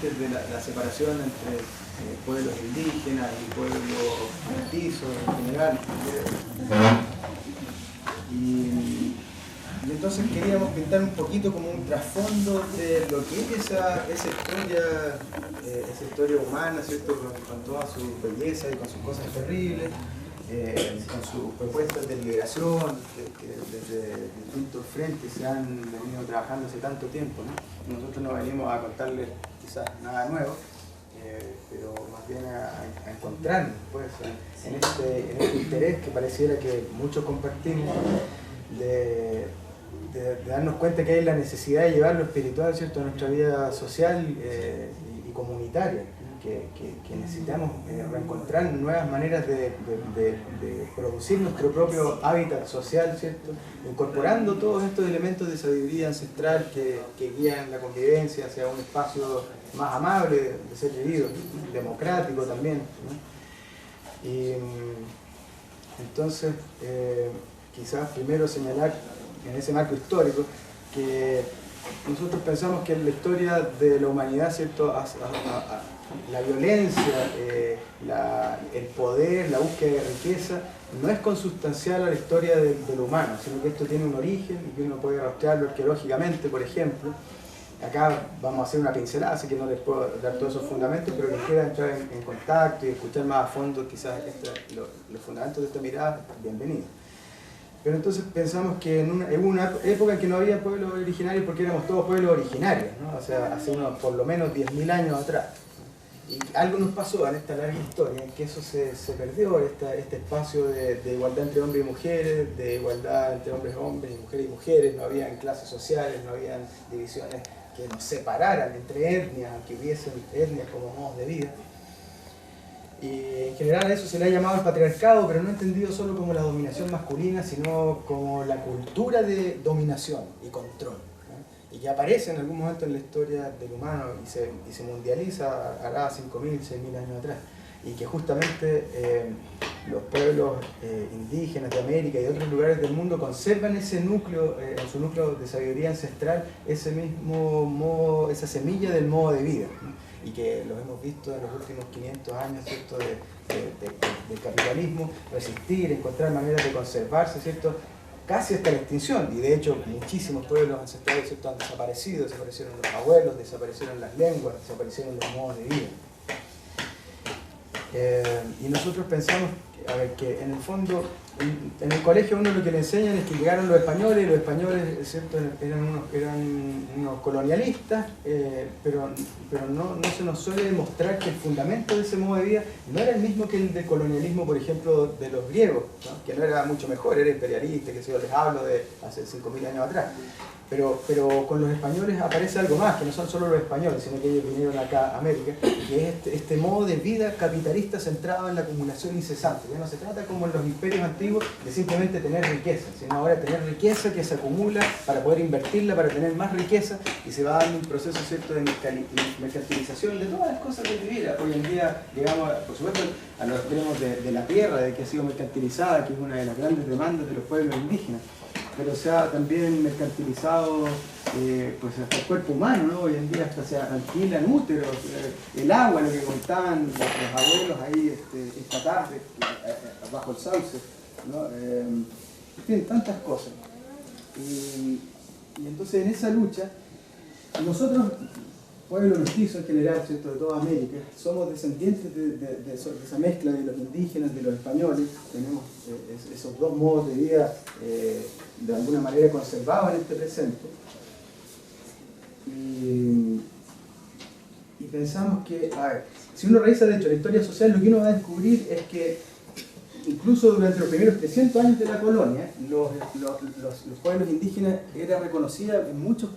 antes de la separación entre pueblos indígenas y pueblos mestizos en general. Y entonces queríamos pintar un poquito como un trasfondo de lo que es esa historia humana, ¿cierto? Con toda su belleza y con sus cosas terribles, con sus propuestas de liberación, que desde distintos frentes se han venido trabajando hace tanto tiempo, ¿no? Nosotros no venimos a contarles quizás nada nuevo, pero más bien a encontrarnos pues, en este interés que pareciera que muchos compartimos de darnos cuenta que hay la necesidad de llevar lo espiritual, ¿cierto?, a nuestra vida social y comunitaria, que necesitamos reencontrar nuevas maneras de producir nuestro propio hábitat social, ¿cierto?, incorporando todos estos elementos de sabiduría ancestral que guían la convivencia hacia un espacio más amable de ser vivido, democrático también, ¿no? Y entonces quizás primero señalar en ese marco histórico que nosotros pensamos que en la historia de la humanidad, ¿cierto?, la violencia, el poder, la búsqueda de riqueza no es consustancial a la historia de lo humano, sino que esto tiene un origen y que uno puede rastrearlo arqueológicamente, por ejemplo. Acá vamos a hacer una pincelada, así que no les puedo dar todos esos fundamentos, pero quien quiera entrar en contacto y escuchar más a fondo quizás los fundamentos de esta mirada, bienvenido. Pero entonces pensamos que en una época en que no había pueblos originarios porque éramos todos pueblos originarios, ¿no? O sea, hace por lo menos 10.000 años atrás. Y algo nos pasó en esta larga historia, en que eso se perdió, este espacio de igualdad entre hombres y mujeres, de igualdad entre hombres y mujeres, no habían clases sociales, no habían divisiones que nos separaran entre etnias, aunque hubiesen etnias como modos de vida. Y en general a eso se le ha llamado el patriarcado, pero no entendido solo como la dominación masculina, sino como la cultura de dominación y control, ¿no? Y que aparece en algún momento en la historia del humano y se mundializa hará 5.000, 6.000 años atrás. Y que justamente los pueblos indígenas de América y de otros lugares del mundo conservan ese núcleo, en su núcleo de sabiduría ancestral, ese mismo modo, esa semilla del modo de vida, ¿no? Y que los hemos visto en los últimos 500 años, ¿cierto?, del capitalismo, resistir, encontrar maneras de conservarse, ¿cierto?, casi hasta la extinción. Y de hecho muchísimos pueblos ancestrales, ¿cierto?, han desaparecido, desaparecieron los abuelos, desaparecieron las lenguas, desaparecieron los modos de vida. Y nosotros pensamos que en el fondo, en el colegio uno lo que le enseñan es que llegaron los españoles, y los españoles, ¿cierto?, eran unos colonialistas, pero no se nos suele demostrar que el fundamento de ese modo de vida no era el mismo que el del colonialismo, por ejemplo, de los griegos, ¿no?, que no era mucho mejor, era imperialista, que si yo les hablo de hace 5.000 años atrás. Pero con los españoles aparece algo más, que no son solo los españoles, sino que ellos vinieron acá a América, que es este modo de vida capitalista centrado en la acumulación incesante. Ya no se trata como en los imperios antiguos de simplemente tener riqueza, sino ahora tener riqueza que se acumula para poder invertirla, para tener más riqueza, y se va dando un proceso, ¿cierto?, de mercantilización de todas las cosas de vivir. Hoy en día llegamos, por supuesto, a los extremos de la tierra, de que ha sido mercantilizada, que es una de las grandes demandas de los pueblos indígenas. Pero se ha también mercantilizado pues hasta el cuerpo humano, ¿no? Hoy en día hasta se alquilan úteros, el agua, lo que contaban los abuelos ahí esta tarde, bajo el sauce, ¿no? En fin, tantas cosas. Y entonces en esa lucha, nosotros, pueblo mestizo en general, ¿cierto?, de toda América, somos descendientes de esa mezcla de los indígenas, de los españoles, tenemos esos dos modos de vida de alguna manera conservados en este presente. Y pensamos que, a ver, si uno revisa de hecho la historia social, lo que uno va a descubrir es que incluso durante los primeros 300 años de la colonia, los pueblos indígenas era reconocida en muchos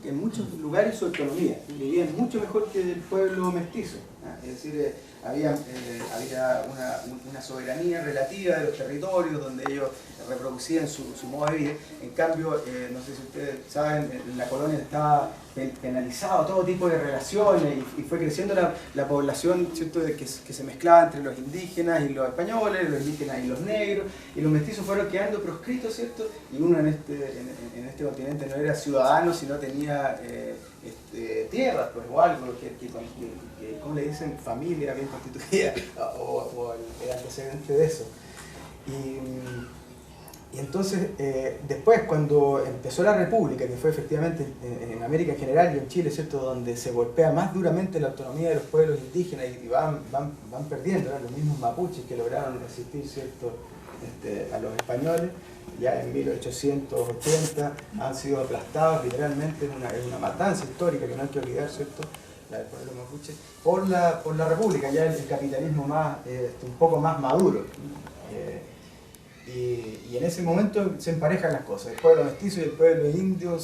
lugares su autonomía, vivían mucho mejor que el pueblo mestizo, ¿no? Es decir, había una soberanía relativa de los territorios donde ellos reproducían su modo de vida. En cambio, no sé si ustedes saben, en la colonia estaba penalizado todo tipo de relaciones y fue creciendo la población, ¿cierto?, que se mezclaba entre los indígenas y los españoles, los indígenas y los negros, y los mestizos fueron quedando proscritos, ¿cierto? Y uno en este continente no era ciudadano, sino tenía tierras, pues, o algo, ¿cómo le dicen? Familia bien constituida, o el antecedente de eso. Y entonces, después, cuando empezó la República, que fue efectivamente en América en general y en Chile, ¿cierto?, donde se golpea más duramente la autonomía de los pueblos indígenas y van perdiendo, ¿no?, los mismos mapuches que lograron resistir, ¿cierto?, a los españoles, ya en 1880 han sido aplastados literalmente, es una matanza histórica que no hay que olvidar, ¿cierto?, la del pueblo mapuche, por la República, ya el capitalismo más, un poco más maduro. Y en ese momento se emparejan las cosas. El pueblo mestizo y el pueblo indio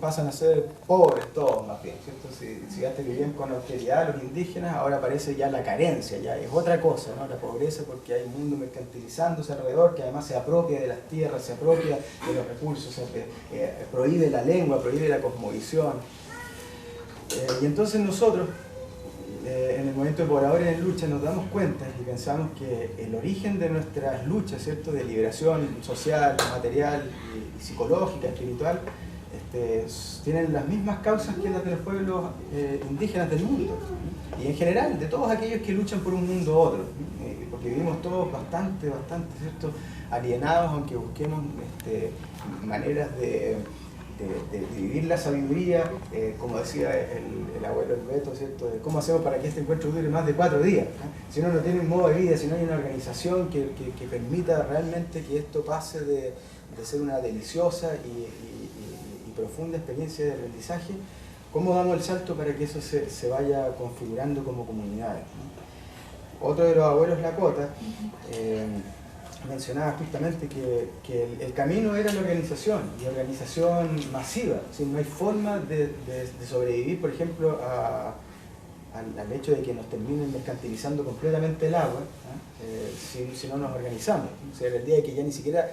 pasan a ser pobres todos, más bien, ¿cierto? Si antes vivían con austeridad los indígenas, ahora aparece ya la carencia, ya es otra cosa, ¿no? La pobreza, porque hay un mundo mercantilizándose alrededor, que además se apropia de las tierras, se apropia de los recursos, prohíbe la lengua, prohíbe la cosmovisión. Y entonces nosotros, en el movimiento de pobladores en lucha, nos damos cuenta y pensamos que el origen de nuestras luchas, ¿cierto?, de liberación social, material y psicológica, espiritual, tienen las mismas causas que las de los pueblos indígenas del mundo, y en general de todos aquellos que luchan por un mundo u otro, porque vivimos todos bastante, ¿cierto?, alienados, aunque busquemos maneras de vivir la sabiduría, como decía el abuelo el Beto, ¿cierto?, de cómo hacemos para que este encuentro dure más de 4 días, ¿no? Si uno no tiene un modo de vida, si no hay una organización que permita realmente que esto pase de ser una deliciosa y profunda experiencia de aprendizaje, ¿cómo damos el salto para que eso se vaya configurando como comunidades, ¿no? Otro de los abuelos Lakota mencionaba justamente que el camino era la organización, y organización masiva. ¿Sí? No hay forma de sobrevivir, por ejemplo, al hecho de que nos terminen mercantilizando completamente el agua, ¿eh? Si no nos organizamos. O sea, el día de que ya ni siquiera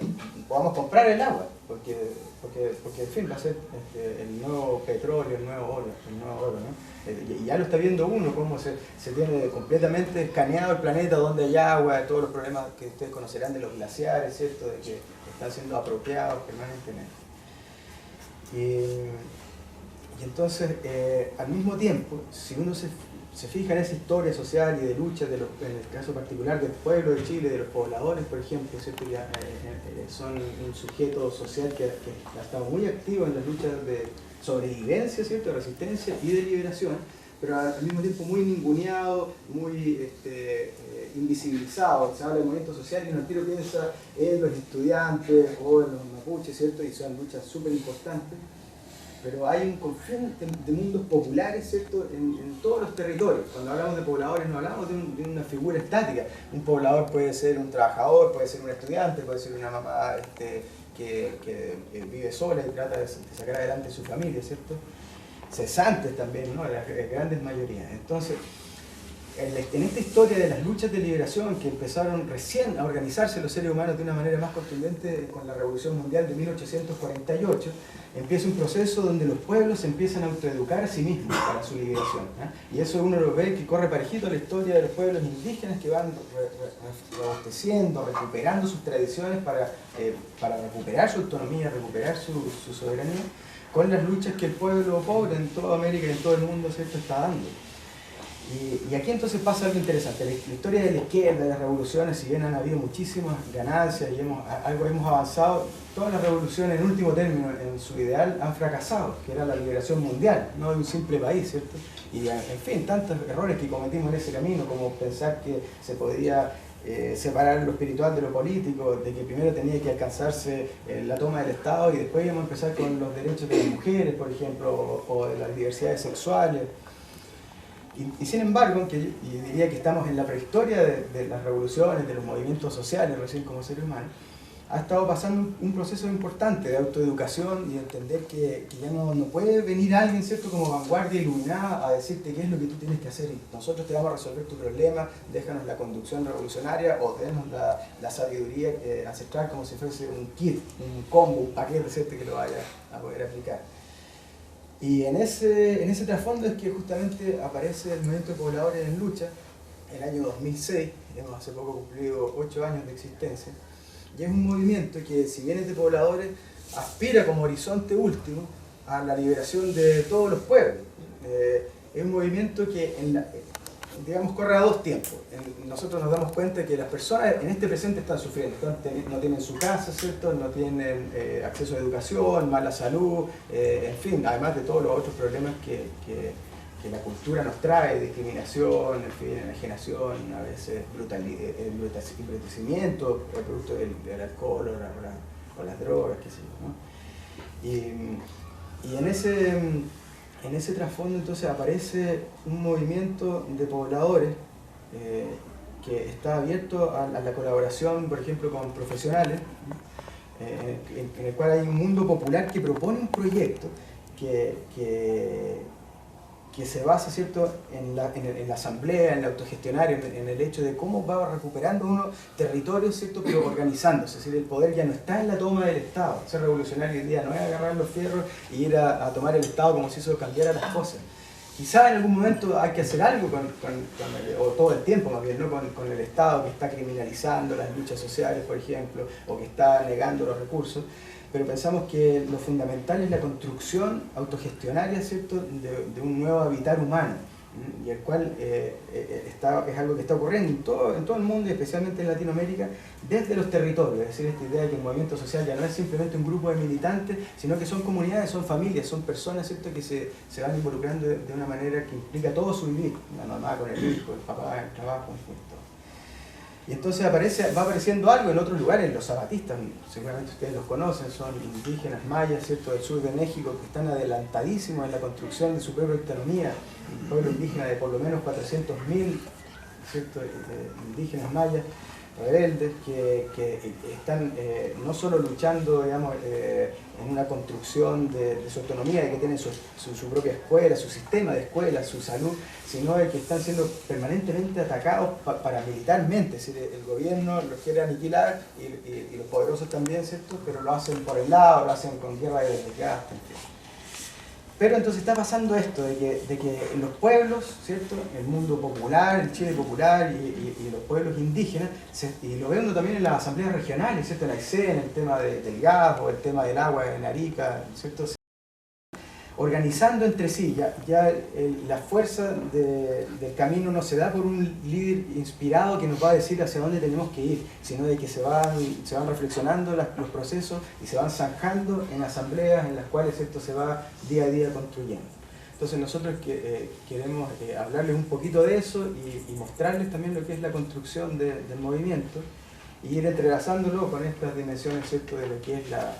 podamos comprar el agua, porque en fin va a ser el nuevo petróleo, el nuevo oro, ¿no? Y ya lo está viendo uno, cómo se tiene completamente escaneado el planeta, donde hay agua, todos los problemas que ustedes conocerán de los glaciares, ¿cierto?, de que están siendo apropiados permanentemente. Y entonces, al mismo tiempo, si uno se fija en esa historia social y de lucha, en el caso particular del pueblo de Chile, de los pobladores, por ejemplo, ¿cierto?, ya, son un sujeto social que ha estado muy activo en las luchas de sobrevivencia, ¿cierto?, de resistencia y de liberación, pero al mismo tiempo muy ninguneado, muy invisibilizado. Se habla de movimiento social y uno al tiro piensa en los estudiantes o en los mapuches, ¿cierto?, y son luchas súper importantes. Pero hay un conjunto de mundos populares, ¿cierto?, en todos los territorios. Cuando hablamos de pobladores no hablamos de una figura estática. Un poblador puede ser un trabajador, puede ser un estudiante, puede ser una mamá que vive sola y trata de sacar adelante su familia, ¿cierto? Cesantes también, ¿no?, las grandes mayorías. Entonces, en esta historia de las luchas de liberación que empezaron recién a organizarse los seres humanos de una manera más contundente con la Revolución Mundial de 1848, empieza un proceso donde los pueblos se empiezan a autoeducar a sí mismos para su liberación, ¿eh? Y eso uno lo ve que corre parejito a la historia de los pueblos indígenas que van reabasteciendo, recuperando sus tradiciones para recuperar su autonomía, recuperar su soberanía, con las luchas que el pueblo pobre en toda América y en todo el mundo, ¿cierto?, está dando. Y aquí entonces pasa algo interesante. La historia de la izquierda, de las revoluciones, si bien han habido muchísimas ganancias y hemos avanzado, todas las revoluciones, en último término, en su ideal, han fracasado, que era la liberación mundial, no de un simple país, ¿cierto? Y en fin, tantos errores que cometimos en ese camino, como pensar que se podía separar lo espiritual de lo político, de que primero tenía que alcanzarse la toma del Estado y después íbamos a empezar con los derechos de las mujeres, por ejemplo, o de las diversidades sexuales. Y sin embargo, yo diría que estamos en la prehistoria de las revoluciones, de los movimientos sociales, recién como seres humanos, ha estado pasando un proceso importante de autoeducación y de entender que ya no puede venir alguien, ¿cierto?, como vanguardia iluminada a decirte qué es lo que tú tienes que hacer y nosotros te vamos a resolver tu problema, déjanos la conducción revolucionaria o tenemos la sabiduría ancestral como si fuese un kit, un combo, un paquete, ¿cierto?, que lo vaya a poder aplicar. Y en ese trasfondo es que justamente aparece el movimiento de pobladores en lucha, el año 2006, hemos hace poco cumplido 8 años de existencia, y es un movimiento que, si bien es de pobladores, aspira como horizonte último a la liberación de todos los pueblos. Es un movimiento que, digamos, corre a dos tiempos. Nosotros nos damos cuenta que las personas en este presente están sufriendo, no tienen su casa, ¿cierto? No tienen acceso a educación, mala salud, en fin, además de todos los otros problemas que la cultura nos trae, discriminación, en fin, enajenación, a veces embrutecimiento, producto del alcohol o las drogas, qué sé yo, ¿no? Y en ese trasfondo entonces aparece un movimiento de pobladores que está abierto a la colaboración, por ejemplo, con profesionales, en el cual hay un mundo popular que propone un proyecto que se basa, ¿cierto?, en la asamblea, en la autogestionaria, en el hecho de cómo va recuperando uno territorios, ¿cierto?, pero organizándose. Es decir, el poder ya no está en la toma del Estado. Ser revolucionario hoy día no es agarrar los fierros y ir a tomar el Estado como si eso cambiara las cosas. Quizá en algún momento hay que hacer algo o todo el tiempo más bien, ¿no?, con el Estado que está criminalizando las luchas sociales, por ejemplo, o que está negando los recursos. Pero pensamos que lo fundamental es la construcción autogestionaria, ¿cierto?, de un nuevo habitar humano, y el cual es algo que está ocurriendo en todo el mundo, y especialmente en Latinoamérica, desde los territorios. Es decir, esta idea de que el movimiento social ya no es simplemente un grupo de militantes, sino que son comunidades, son familias, son personas, ¿cierto?, que se van involucrando de una manera que implica todo su vivir, la mamá con el hijo, el papá, el trabajo, en fin, todo. Y entonces va apareciendo algo en otros lugares. Los zapatistas, seguramente ustedes los conocen, son indígenas mayas, ¿cierto?, del sur de México, que están adelantadísimos en la construcción de su propia autonomía. Un pueblo indígena de por lo menos 400.000, ¿cierto?, indígenas mayas rebeldes que están no solo luchando, digamos, en una construcción de su autonomía, de que tienen su propia escuela, su sistema de escuela, su salud, sino de que están siendo permanentemente atacados paramilitarmente. Es decir, el gobierno los quiere aniquilar y los poderosos también, ¿cierto?, pero lo hacen por el lado, lo hacen con guerra de desgaste, en fin. Pero entonces está pasando esto, de que en los pueblos, ¿cierto?, el mundo popular, el Chile popular y los pueblos indígenas, y lo vemos también en las asambleas regionales, ¿cierto?, en la Aysén, el tema del gas o el tema del agua en Arica, ¿cierto?, organizando entre sí. Ya la fuerza del camino no se da por un líder inspirado que nos va a decir hacia dónde tenemos que ir, sino de que se van reflexionando los procesos y se van zanjando en asambleas en las cuales esto se va día a día construyendo. Entonces nosotros queremos hablarles un poquito de eso y mostrarles también lo que es la construcción del movimiento, y ir entrelazándolo con estas dimensiones, ¿cierto?, de lo que es la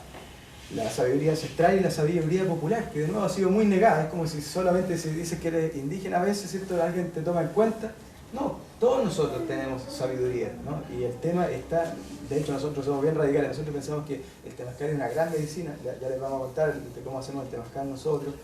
sabiduría ancestral y la sabiduría popular, que de nuevo ha sido muy negada. Es como si solamente si dices que eres indígena a veces, ¿cierto?, alguien te toma en cuenta. No, todos nosotros tenemos sabiduría, ¿no? Y el tema está, de hecho nosotros somos bien radicales, nosotros pensamos que el temazcal es una gran medicina, ya les vamos a contar de cómo hacemos el temazcal nosotros.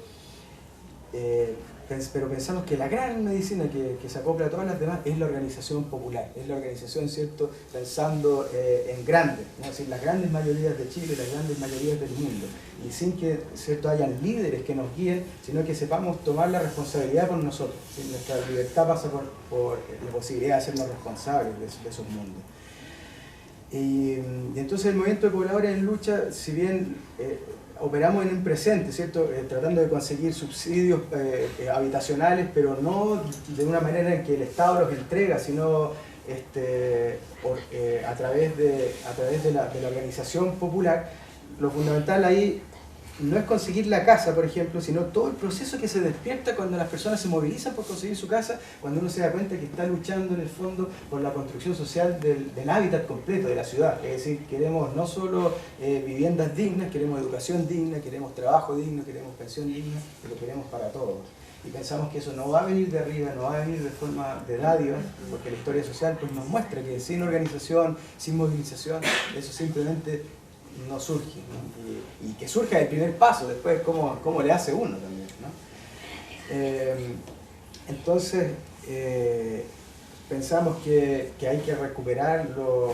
Pero pensamos que la gran medicina que se acopla a todas las demás es la organización popular, es la organización, ¿cierto?, pensando en grande, ¿no? Es decir, las grandes mayorías de Chile, las grandes mayorías del mundo, y sin que, ¿cierto?, hayan líderes que nos guíen, sino que sepamos tomar la responsabilidad por nosotros. ¿Sí? Nuestra libertad pasa por la posibilidad de hacernos responsables de esos mundos. Y entonces el movimiento de pobladores en lucha, si bien operamos en un presente, ¿cierto?, tratando de conseguir subsidios habitacionales, pero no de una manera en que el Estado los entrega, sino a través de la organización popular. Lo fundamental ahí no es conseguir la casa, por ejemplo, sino todo el proceso que se despierta cuando las personas se movilizan por conseguir su casa, cuando uno se da cuenta que está luchando en el fondo por la construcción social del hábitat completo de la ciudad. Es decir, queremos no solo viviendas dignas, queremos educación digna, queremos trabajo digno, queremos pensión digna, pero queremos para todos. Y pensamos que eso no va a venir de arriba, no va a venir de forma de dádiva, porque la historia social pues, nos muestra que sin organización, sin movilización, eso simplemente no surge, ¿no? Y que surja el primer paso, después cómo le hace uno también, ¿no? Entonces pensamos que hay que recuperar los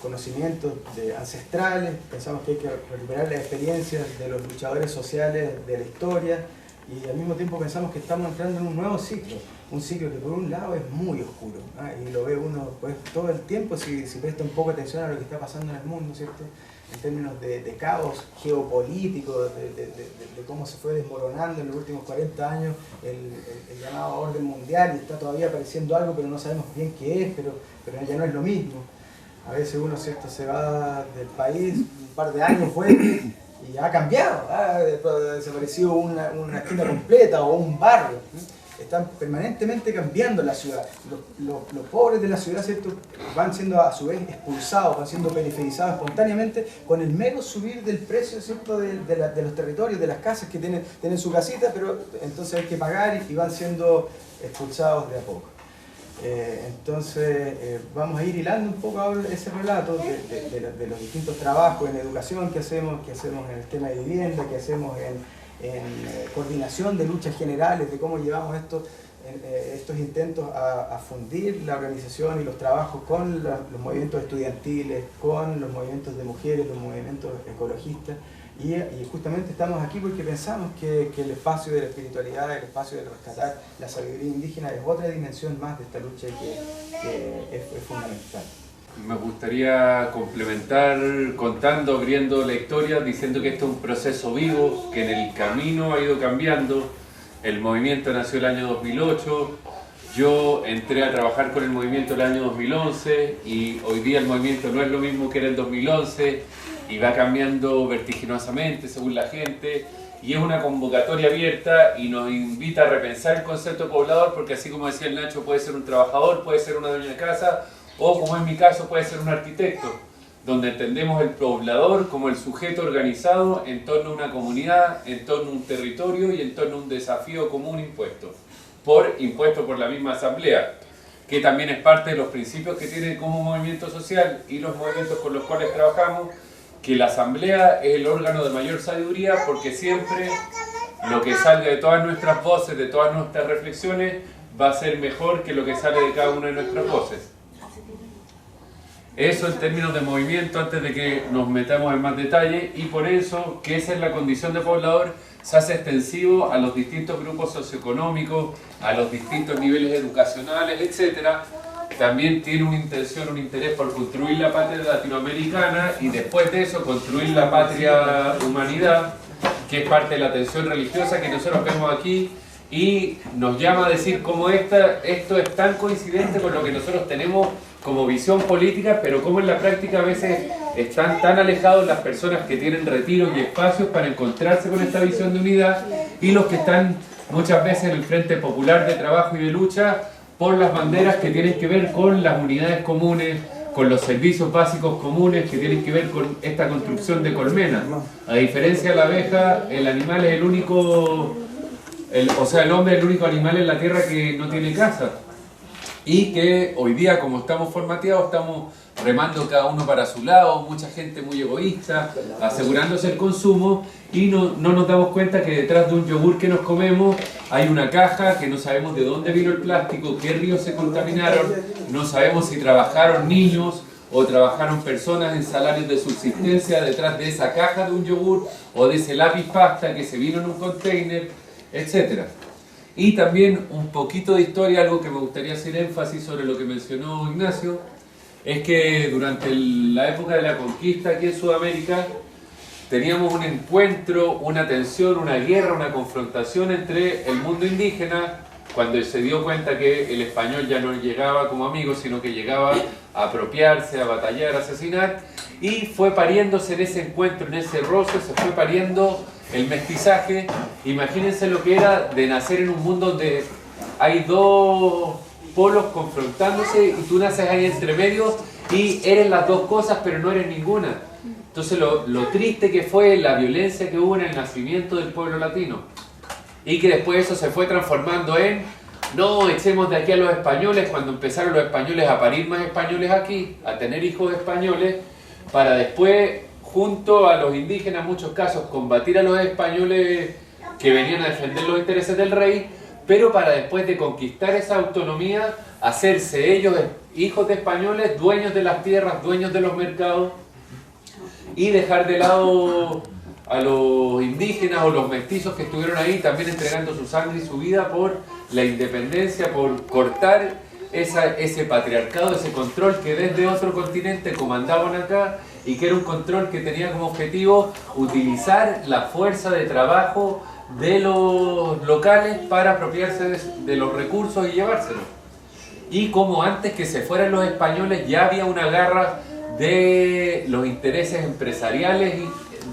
conocimientos ancestrales, pensamos que hay que recuperar las experiencias de los luchadores sociales de la historia, y al mismo tiempo pensamos que estamos entrando en un nuevo ciclo, un ciclo que por un lado es muy oscuro, y lo ve uno pues, todo el tiempo si presta un poco atención a lo que está pasando en el mundo, ¿cierto? En términos de caos geopolítico, de cómo se fue desmoronando en los últimos 40 años el llamado orden mundial, y está todavía apareciendo algo, pero no sabemos bien qué es, pero ya no es lo mismo. A veces uno, ¿cierto?, se va del país, un par de años vuelve y ha cambiado, ha desaparecido una esquina completa o un barrio. Están permanentemente cambiando la ciudad. Los pobres de la ciudad, ¿cierto?, van siendo a su vez expulsados, van siendo periferizados espontáneamente con el mero subir del precio, ¿cierto?, de los territorios, de las casas que tienen su casita, pero entonces hay que pagar y van siendo expulsados de a poco. Entonces vamos a ir hilando un poco ahora ese relato de los distintos trabajos en educación que hacemos en el tema de vivienda, que hacemos en coordinación de luchas generales, de cómo llevamos estos intentos a fundir la organización y los trabajos con los movimientos estudiantiles, con los movimientos de mujeres, los movimientos ecologistas. Y justamente estamos aquí porque pensamos que el espacio de la espiritualidad, el espacio de rescatar la sabiduría indígena es otra dimensión más de esta lucha que es fundamental. Me gustaría complementar contando, abriendo la historia, diciendo que esto es un proceso vivo, que en el camino ha ido cambiando. El movimiento nació el año 2008, yo entré a trabajar con el movimiento el año 2011 y hoy día el movimiento no es lo mismo que era el 2011 y va cambiando vertiginosamente según la gente, y es una convocatoria abierta y nos invita a repensar el concepto de poblador, porque así como decía el Nacho, puede ser un trabajador, puede ser una dueña de casa, o como en mi caso puede ser un arquitecto, donde entendemos el poblador como el sujeto organizado en torno a una comunidad, en torno a un territorio y en torno a un desafío común impuesto por la misma asamblea, que también es parte de los principios que tiene como movimiento social y los movimientos con los cuales trabajamos, que la asamblea es el órgano de mayor sabiduría, porque siempre lo que salga de todas nuestras voces, de todas nuestras reflexiones, va a ser mejor que lo que sale de cada una de nuestras voces. Eso en términos de movimiento, antes de que nos metamos en más detalle, y por eso que esa es la condición de poblador, se hace extensivo a los distintos grupos socioeconómicos, a los distintos niveles educacionales, etc. También tiene una intención, un interés por construir la patria latinoamericana y después de eso construir la patria humanidad, que es parte de la tensión religiosa que nosotros vemos aquí, y nos llama a decir cómo esto es tan coincidente con lo que nosotros tenemos como visión política, pero cómo en la práctica a veces están tan alejados las personas que tienen retiros y espacios para encontrarse con esta visión de unidad, y los que están muchas veces en el Frente Popular de Trabajo y de Lucha por las banderas que tienen que ver con las unidades comunes, con los servicios básicos comunes, que tienen que ver con esta construcción de colmenas. A diferencia de la abeja, el animal es el único, o sea, el hombre es el único animal en la tierra que no tiene casa. Y que hoy día, como estamos formateados, estamos remando cada uno para su lado, mucha gente muy egoísta, asegurándose el consumo, y no nos damos cuenta que detrás de un yogur que nos comemos hay una caja que no sabemos de dónde vino el plástico, qué ríos se contaminaron, no sabemos si trabajaron niños o trabajaron personas en salarios de subsistencia detrás de esa caja de un yogur o de ese lápiz pasta que se vino en un container, etc. Y también un poquito de historia, algo que me gustaría hacer énfasis sobre lo que mencionó Ignacio, es que durante la época de la conquista aquí en Sudamérica teníamos un encuentro, una tensión, una guerra, una confrontación entre el mundo indígena, cuando se dio cuenta que el español ya no llegaba como amigo, sino que llegaba a apropiarse, a batallar, a asesinar, y fue pariéndose en ese encuentro, en ese roce, se fue pariendo el mestizaje. Imagínense lo que era de nacer en un mundo donde hay dos polos confrontándose y tú naces ahí entre medio y eres las dos cosas pero no eres ninguna. Entonces lo triste que fue la violencia que hubo en el nacimiento del pueblo latino, y que después eso se fue transformando en no, echemos de aquí a los españoles, cuando empezaron los españoles a parir más españoles aquí, a tener hijos españoles, para después, junto a los indígenas en muchos casos, combatir a los españoles que venían a defender los intereses del rey, pero para después de conquistar esa autonomía, hacerse ellos hijos de españoles, dueños de las tierras, dueños de los mercados, y dejar de lado a los indígenas o los mestizos que estuvieron ahí, también entregando su sangre y su vida por la independencia, por cortar ese patriarcado, ese control que desde otro continente comandaban acá y que era un control que tenía como objetivo utilizar la fuerza de trabajo de los locales para apropiarse de los recursos y llevárselos. Y como antes que se fueran los españoles ya había una garra de los intereses empresariales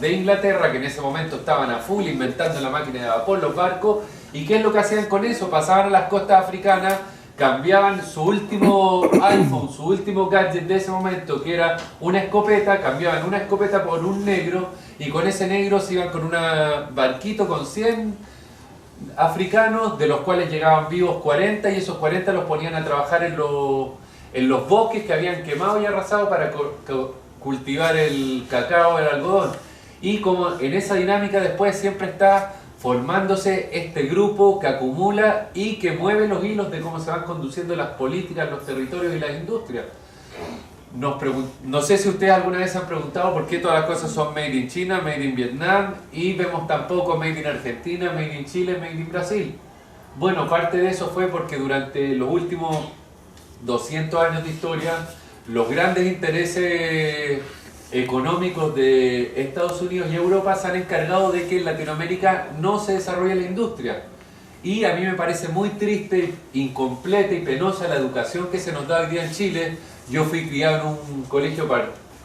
de Inglaterra, que en ese momento estaban a full inventando la máquina de vapor, los barcos. ¿Y qué es lo que hacían con eso? Pasaban a las costas africanas, cambiaban su último iPhone, su último gadget de ese momento, que era una escopeta, cambiaban una escopeta por un negro, y con ese negro se iban con un barquito con 100 africanos, de los cuales llegaban vivos 40, y esos 40 los ponían a trabajar en los bosques que habían quemado y arrasado para cultivar el cacao, el algodón. Y como en esa dinámica después siempre está formándose este grupo que acumula y que mueve los hilos de cómo se van conduciendo las políticas, los territorios y las industrias. No sé si ustedes alguna vez se han preguntado por qué todas las cosas son made in China, made in Vietnam, y vemos tampoco made in Argentina, made in Chile, made in Brasil. Bueno, parte de eso fue porque durante los últimos 200 años de historia, los grandes intereses económicos de Estados Unidos y Europa se han encargado de que en Latinoamérica no se desarrolle la industria. Y a mí me parece muy triste, incompleta y penosa la educación que se nos da hoy día en Chile. Yo fui criado en un colegio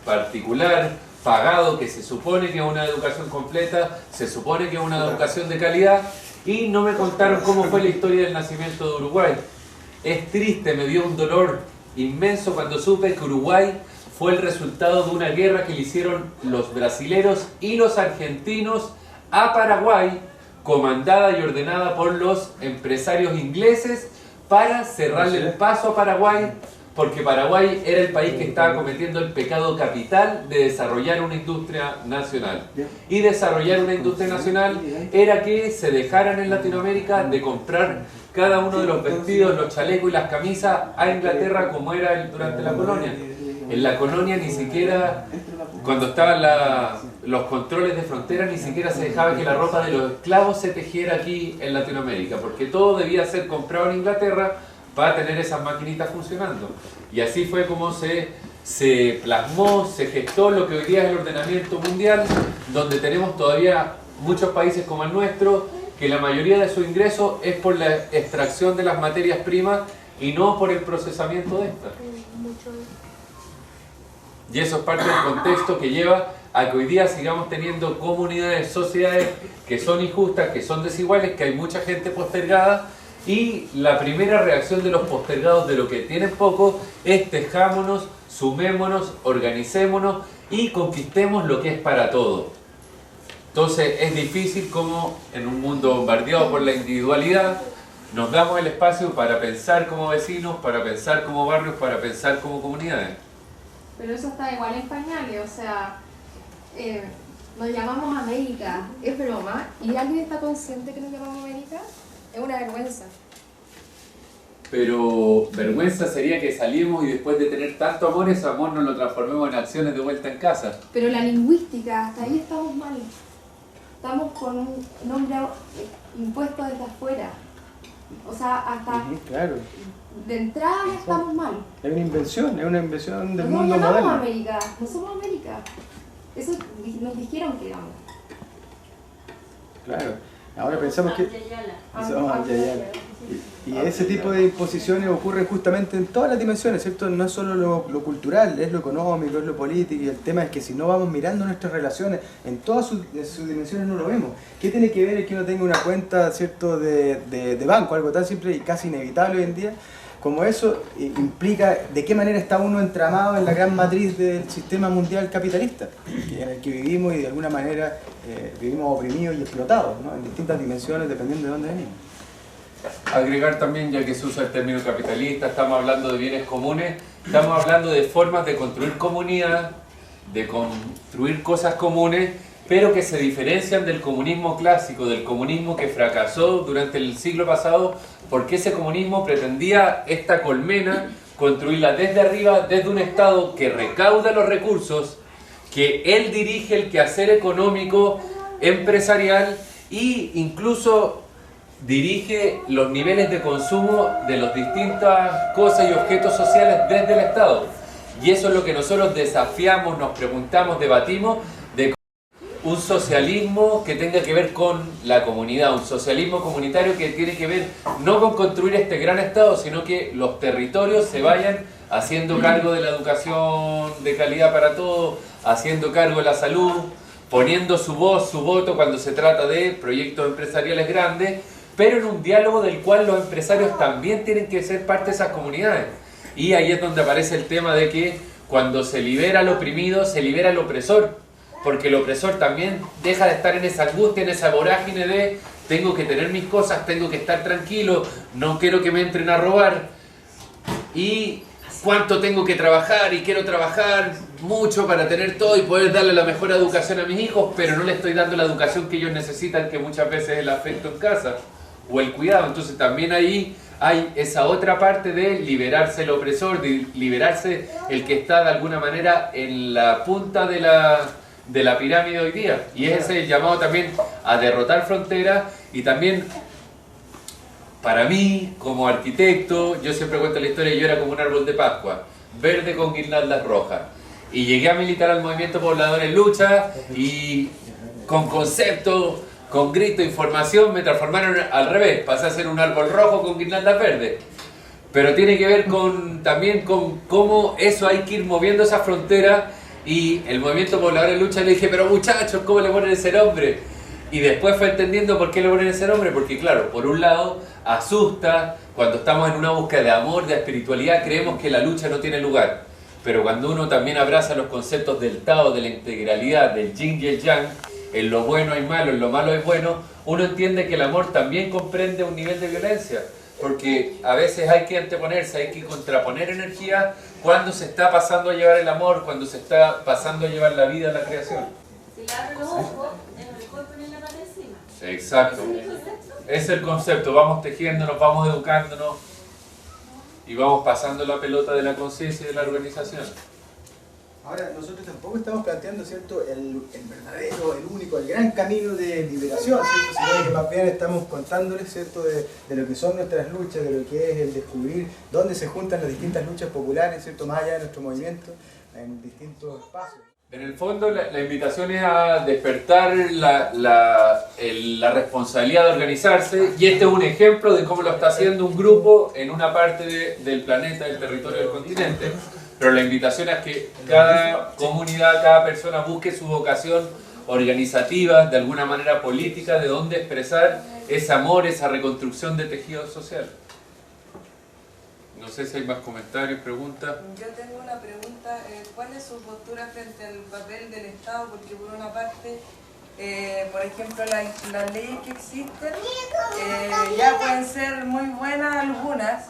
particular, pagado, que se supone que es una educación completa, se supone que es una educación de calidad, y no me contaron cómo fue la historia del nacimiento de Uruguay. Es triste, me dio un dolor inmenso cuando supe que Uruguay fue el resultado de una guerra que le hicieron los brasileros y los argentinos a Paraguay, comandada y ordenada por los empresarios ingleses para cerrarle el paso a Paraguay, porque Paraguay era el país que estaba cometiendo el pecado capital de desarrollar una industria nacional. Y desarrollar una industria nacional era que se dejaran en Latinoamérica de comprar cada uno de los vestidos, los chalecos y las camisas a Inglaterra como era durante la colonia. En la colonia ni siquiera, cuando estaban los controles de frontera, ni siquiera se dejaba que la ropa de los esclavos se tejiera aquí en Latinoamérica, porque todo debía ser comprado en Inglaterra para tener esas maquinitas funcionando. Y así fue como se plasmó, se gestó lo que hoy día es el ordenamiento mundial, donde tenemos todavía muchos países como el nuestro, que la mayoría de su ingreso es por la extracción de las materias primas y no por el procesamiento de estas. Y eso es parte del contexto que lleva a que hoy día sigamos teniendo comunidades, sociedades que son injustas, que son desiguales, que hay mucha gente postergada, y la primera reacción de los postergados, de lo que tienen poco, es tejámonos, sumémonos, organicémonos y conquistemos lo que es para todos. Entonces es difícil como en un mundo bombardeado por la individualidad nos damos el espacio para pensar como vecinos, para pensar como barrios, para pensar como comunidades. Pero eso está igual en pañales, o sea, nos llamamos América, es broma, y alguien está consciente que nos llamamos América, es una vergüenza. Pero vergüenza sería que salimos y después de tener tanto amor, ese amor nos lo transformemos en acciones de vuelta en casa. Pero la lingüística, hasta ahí estamos mal. Estamos con un nombre impuesto desde afuera. O sea, hasta claro. De entrada ya estamos mal. Es una invención del No mundo llamamos moderno. América, no somos América. Eso nos dijeron que éramos. Claro. Ahora pensamos que somos Ayayala. Y ese tipo de imposiciones ocurren justamente en todas las dimensiones, ¿cierto? No es solo lo cultural, es lo económico, es lo político, y el tema es que si no vamos mirando nuestras relaciones en todas sus dimensiones no lo vemos. ¿Qué tiene que ver el que uno tenga una cuenta, ¿cierto?, de banco, algo tan simple y casi inevitable hoy en día? Como eso implica de qué manera está uno entramado en la gran matriz del sistema mundial capitalista, en el que vivimos y de alguna manera vivimos oprimidos y explotados, ¿no?, en distintas dimensiones dependiendo de dónde venimos. Agregar también, ya que se usa el término capitalista, estamos hablando de bienes comunes, estamos hablando de formas de construir comunidad, de construir cosas comunes, pero que se diferencian del comunismo clásico, del comunismo que fracasó durante el siglo pasado, porque ese comunismo pretendía esta colmena construirla desde arriba, desde un Estado que recauda los recursos, que él dirige el quehacer económico empresarial e incluso dirige los niveles de consumo de las distintas cosas y objetos sociales desde el Estado. Y eso es lo que nosotros desafiamos, nos preguntamos, debatimos, de un socialismo que tenga que ver con la comunidad, un socialismo comunitario que tiene que ver no con construir este gran Estado, sino que los territorios se vayan haciendo cargo de la educación de calidad para todos, haciendo cargo de la salud, poniendo su voz, su voto cuando se trata de proyectos empresariales grandes, pero en un diálogo del cual los empresarios también tienen que ser parte de esas comunidades. Y ahí es donde aparece el tema de que cuando se libera al oprimido, se libera al opresor, porque el opresor también deja de estar en esa angustia, en esa vorágine de tengo que tener mis cosas, tengo que estar tranquilo, no quiero que me entren a robar, y cuánto tengo que trabajar, y quiero trabajar mucho para tener todo y poder darle la mejor educación a mis hijos, pero no le estoy dando la educación que ellos necesitan, que muchas veces es el afecto en casa o el cuidado. Entonces también ahí hay esa otra parte de liberarse el opresor, de liberarse el que está de alguna manera en la punta de la pirámide hoy día. Y es ese llamado también a derrotar fronteras. Y también, para mí, como arquitecto, yo siempre cuento la historia, yo era como un árbol de Pascua, verde con guirnaldas rojas. Y llegué a militar al movimiento Pobladores en Lucha y con conceptos, con grito, información, me transformaron al revés, pasé a ser un árbol rojo con guirnaldas verdes. Pero tiene que ver también con cómo eso hay que ir moviendo esa frontera. Y el movimiento Pobladores en Lucha le dije, pero muchachos, ¿cómo le ponen ese nombre? Y después fue entendiendo por qué le ponen ese nombre, porque claro, por un lado asusta, cuando estamos en una búsqueda de amor, de espiritualidad, creemos que la lucha no tiene lugar. Pero cuando uno también abraza los conceptos del Tao, de la integralidad, del Yin y el Yang, en lo bueno hay malo, en lo malo hay bueno, uno entiende que el amor también comprende un nivel de violencia. Porque a veces hay que anteponerse, hay que contraponer energía cuando se está pasando a llevar el amor, cuando se está pasando a llevar la vida a la creación. Si le abro los ojos, es mejor poner la mano encima. Exacto. Es el concepto, vamos tejiéndonos, vamos educándonos y vamos pasando la pelota de la conciencia y de la organización. Ahora, nosotros tampoco estamos planteando, ¿cierto?, el verdadero, el único, el gran camino de liberación, ¿cierto?, sino que más bien estamos contándoles, ¿cierto?, de lo que son nuestras luchas, de lo que es el descubrir dónde se juntan las distintas luchas populares, ¿cierto?, más allá de nuestro movimiento, en distintos espacios. En el fondo la invitación es a despertar la responsabilidad de organizarse, y este es un ejemplo de cómo lo está haciendo un grupo en una parte del planeta, del territorio del continente. Pero la invitación es que cada comunidad, cada persona busque su vocación organizativa, de alguna manera política, de dónde expresar ese amor, esa reconstrucción de tejido social. No sé si hay más comentarios, preguntas. Yo tengo una pregunta, ¿cuál es su postura frente al papel del Estado? Porque por una parte, por ejemplo, las leyes que existen ya pueden ser muy buenas algunas,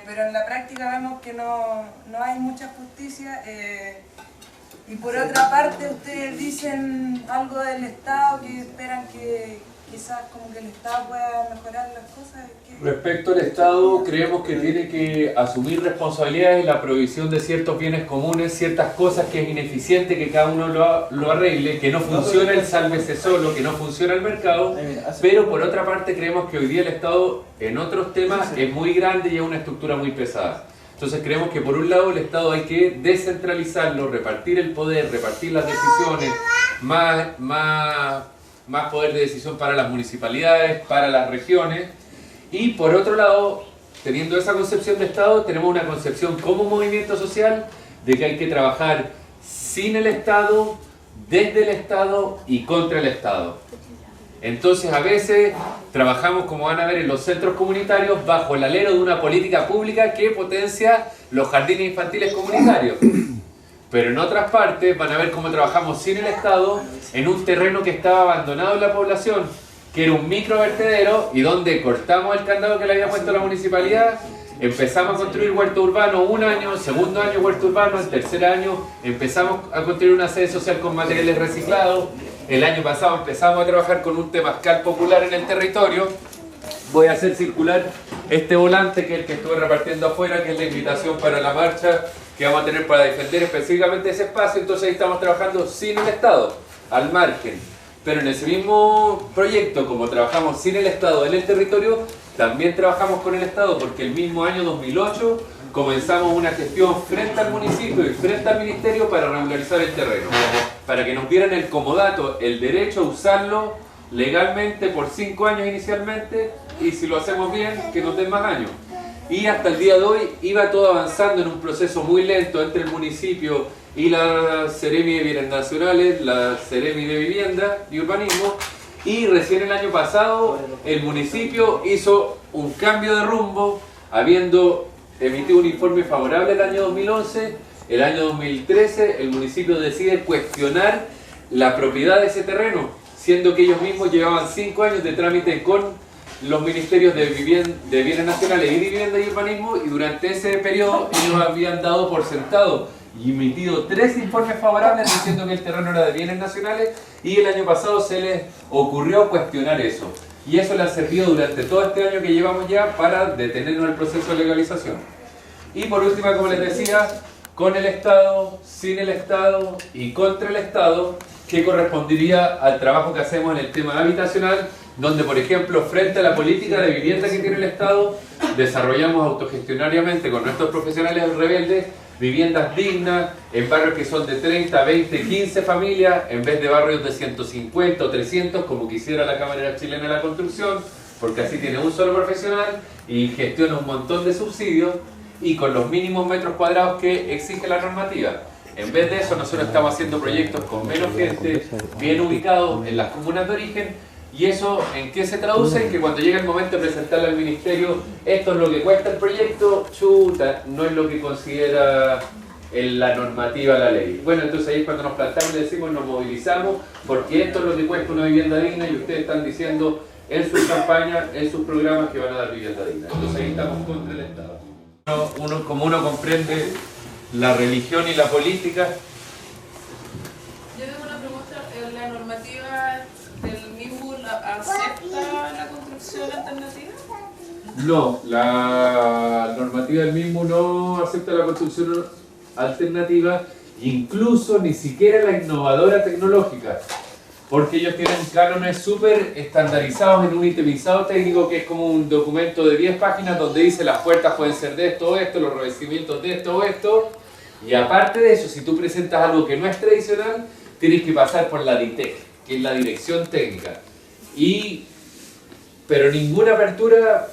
pero en la práctica vemos que no hay mucha justicia. Y por otra parte, ustedes dicen algo del Estado, que esperan que quizás como que el Estado pueda mejorar las cosas. Respecto al Estado, creemos que tiene que asumir responsabilidades en la provisión de ciertos bienes comunes, ciertas cosas que es ineficiente, que cada uno lo arregle, que no funciona el sálvese solo, que no funciona el mercado, pero por otra parte creemos que hoy día el Estado en otros temas es muy grande y es una estructura muy pesada. Entonces creemos que por un lado el Estado hay que descentralizarlo, repartir el poder, repartir las decisiones, más poder de decisión para las municipalidades, para las regiones. Y por otro lado, teniendo esa concepción de Estado, tenemos una concepción como movimiento social de que hay que trabajar sin el Estado, desde el Estado y contra el Estado. Entonces a veces trabajamos, como van a ver en los centros comunitarios, bajo el alero de una política pública que potencia los jardines infantiles comunitarios. Pero en otras partes van a ver cómo trabajamos sin el Estado en un terreno que estaba abandonado en la población, que era un microvertedero, y donde cortamos el candado que le había puesto la municipalidad, empezamos a construir huerto urbano un año, segundo año huerto urbano, el tercer año empezamos a construir una sede social con materiales reciclados. El año pasado empezamos a trabajar con un temazcal popular en el territorio. Voy a hacer circular este volante, que es el que estuve repartiendo afuera, que es la invitación para la marcha que vamos a tener para defender específicamente ese espacio. Entonces ahí estamos trabajando sin el Estado, al margen. Pero en ese mismo proyecto, como trabajamos sin el Estado en el territorio, también trabajamos con el Estado, porque el mismo año 2008 comenzamos una gestión frente al municipio y frente al ministerio para regularizar el terreno, para que nos dieran el comodato, el derecho a usarlo legalmente por 5 años inicialmente, y si lo hacemos bien, que nos den más años. Y hasta el día de hoy iba todo avanzando en un proceso muy lento entre el municipio y la Seremi de Bienes Nacionales, la Seremi de Vivienda y Urbanismo, y recién el año pasado el municipio hizo un cambio de rumbo, habiendo emitido un informe favorable el año 2011, el año 2013 el municipio decide cuestionar la propiedad de ese terreno, siendo que ellos mismos llevaban 5 años de trámite con los ministerios de Bienes Nacionales y Vivienda y Urbanismo, y durante ese periodo ellos habían dado por sentado y emitido 3 informes favorables diciendo que el terreno era de bienes nacionales, y el año pasado se les ocurrió cuestionar eso. Y eso le ha servido durante todo este año que llevamos ya para detenernos el proceso de legalización. Y por último, como les decía, con el Estado, sin el Estado y contra el Estado, que correspondería al trabajo que hacemos en el tema habitacional, donde por ejemplo frente a la política de vivienda que tiene el Estado, desarrollamos autogestionariamente con nuestros profesionales rebeldes viviendas dignas en barrios que son de 30, 20, 15 familias, en vez de barrios de 150 o 300 como quisiera la Cámara Chilena de la Construcción, porque así tiene un solo profesional y gestiona un montón de subsidios y con los mínimos metros cuadrados que exige la normativa. En vez de eso, nosotros estamos haciendo proyectos con menos gente, bien ubicados en las comunas de origen. ¿Y eso en qué se traduce? En que cuando llega el momento de presentarle al ministerio, esto es lo que cuesta el proyecto, chuta, no es lo que considera la normativa, la ley. Bueno, entonces ahí es cuando nos plantamos y decimos, nos movilizamos, porque esto es lo que cuesta una vivienda digna y ustedes están diciendo en sus campañas, en sus programas que van a dar vivienda digna. Entonces ahí estamos contra el Estado. Como uno comprende la religión y la política. Yo tengo una pregunta, ¿la normativa del MIMBU acepta la construcción alternativa? No, la normativa del mismo no acepta la construcción alternativa, incluso ni siquiera la innovadora tecnológica, porque ellos tienen cánones súper estandarizados en un itemizado técnico que es como un documento de 10 páginas donde dice las puertas pueden ser de esto o esto, los revestimientos de esto o esto, y aparte de eso, si tú presentas algo que no es tradicional, tienes que pasar por la DITEC, que es la dirección técnica, pero ninguna apertura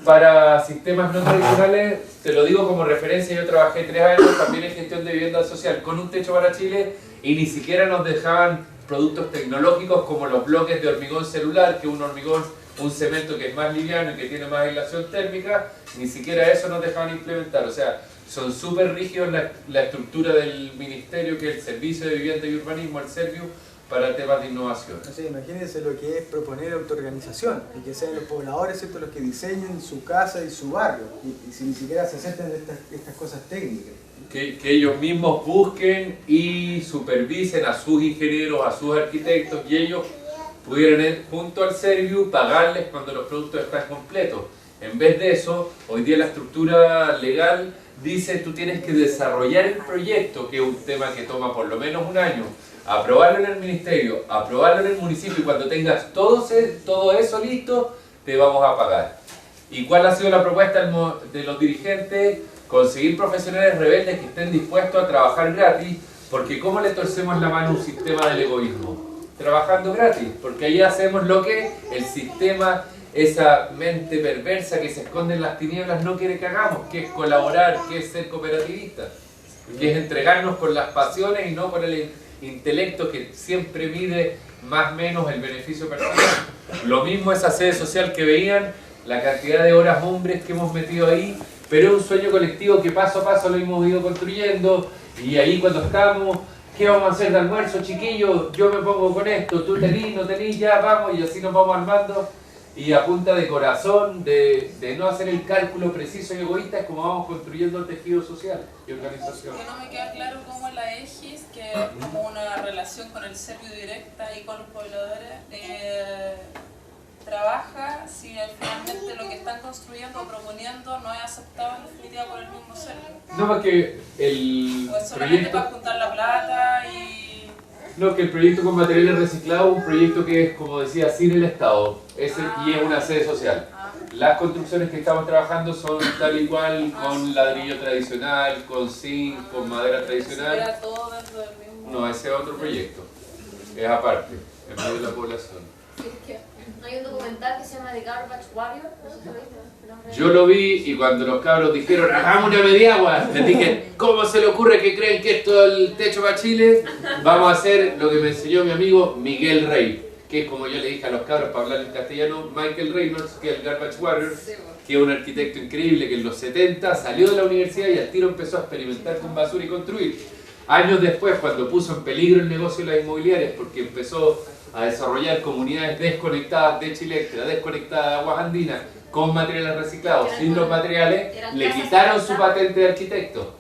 para sistemas no tradicionales. Te lo digo como referencia, yo trabajé 3 años también en gestión de vivienda social con un techo para Chile y ni siquiera nos dejaban productos tecnológicos como los bloques de hormigón celular, que es un hormigón, un cemento que es más liviano y que tiene más aislación térmica, ni siquiera eso nos dejaban implementar. O sea, son súper rígidos la estructura del ministerio, que es el Servicio de Vivienda y Urbanismo, el Serviu, para temas de innovación. No sé, imagínense lo que es proponer autoorganización y que sean los pobladores, ¿cierto?, los que diseñen su casa y su barrio, y si ni siquiera se aceptan estas cosas técnicas. Que ellos mismos busquen y supervisen a sus ingenieros, a sus arquitectos, y ellos pudieran junto al Serviu pagarles cuando los productos están completos. En vez de eso, hoy día la estructura legal dice tú tienes que desarrollar el proyecto, que es un tema que toma por lo menos un año, aprobarlo en el ministerio, aprobarlo en el municipio, y cuando tengas todo eso listo, te vamos a pagar. ¿Y cuál ha sido la propuesta de los dirigentes? Conseguir profesionales rebeldes que estén dispuestos a trabajar gratis, porque ¿cómo le torcemos la mano a un sistema del egoísmo? Trabajando gratis, porque ahí hacemos lo que el sistema, esa mente perversa que se esconde en las tinieblas, no quiere que hagamos, que es colaborar, que es ser cooperativista, que es entregarnos con las pasiones y no con el intelecto que siempre mide más o menos el beneficio personal. Lo mismo esa sede social que veían, la cantidad de horas hombres que hemos metido ahí, pero es un sueño colectivo que paso a paso lo hemos ido construyendo, y ahí cuando estamos, ¿qué vamos a hacer de almuerzo, chiquillos? Yo me pongo con esto, tú tenís, no tenís, ya vamos, y así nos vamos armando, y a punta de corazón, de no hacer el cálculo preciso y egoísta, es como vamos construyendo el tejido social y organización. Que no me queda claro cómo la EGIS, que es como una relación con el Serviu directa y con los pobladores, trabaja si finalmente lo que están construyendo o proponiendo no es aceptado en definitiva por el mismo Serviu. No, porque el O es solamente proyecto... para juntar la plata y... No, que el proyecto con materiales reciclados es un proyecto que es, como decía, sin el Estado, y es una sede social. Las construcciones que estamos trabajando son tal y cual, con ladrillo tradicional, con zinc, con madera tradicional. Era todo dentro del mismo. No, ese es otro proyecto, es aparte, en medio de la población. Sí, es que hay un documental que se llama The Garbage Warrior, no sé si lo viste. Yo lo vi y cuando los cabros dijeron hagamos una mediagua, les dije, ¿cómo se le ocurre que creen que esto es el techo para Chile? Vamos a hacer lo que me enseñó mi amigo Miguel Rey, que es como yo le dije a los cabros para hablar en castellano, Michael Reynolds, que es el Garbage Warrior, que es un arquitecto increíble que en los 70 salió de la universidad y al tiro empezó a experimentar con basura y construir. Años después, cuando puso en peligro el negocio de las inmobiliarias porque empezó a desarrollar comunidades desconectadas de Chile, desconectadas de aguas andinas, con materiales reciclados, sin los materiales, le quitaron su patente de arquitecto.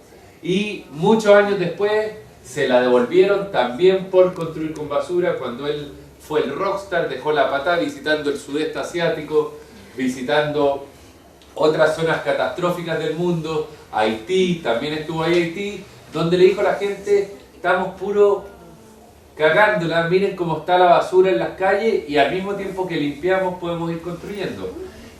Y muchos años después se la devolvieron también por construir con basura, cuando él fue el rockstar, dejó la patada visitando el sudeste asiático, visitando otras zonas catastróficas del mundo, Haití, también estuvo ahí Haití, donde le dijo a la gente, estamos puro cagándola, miren cómo está la basura en las calles y al mismo tiempo que limpiamos podemos ir construyendo.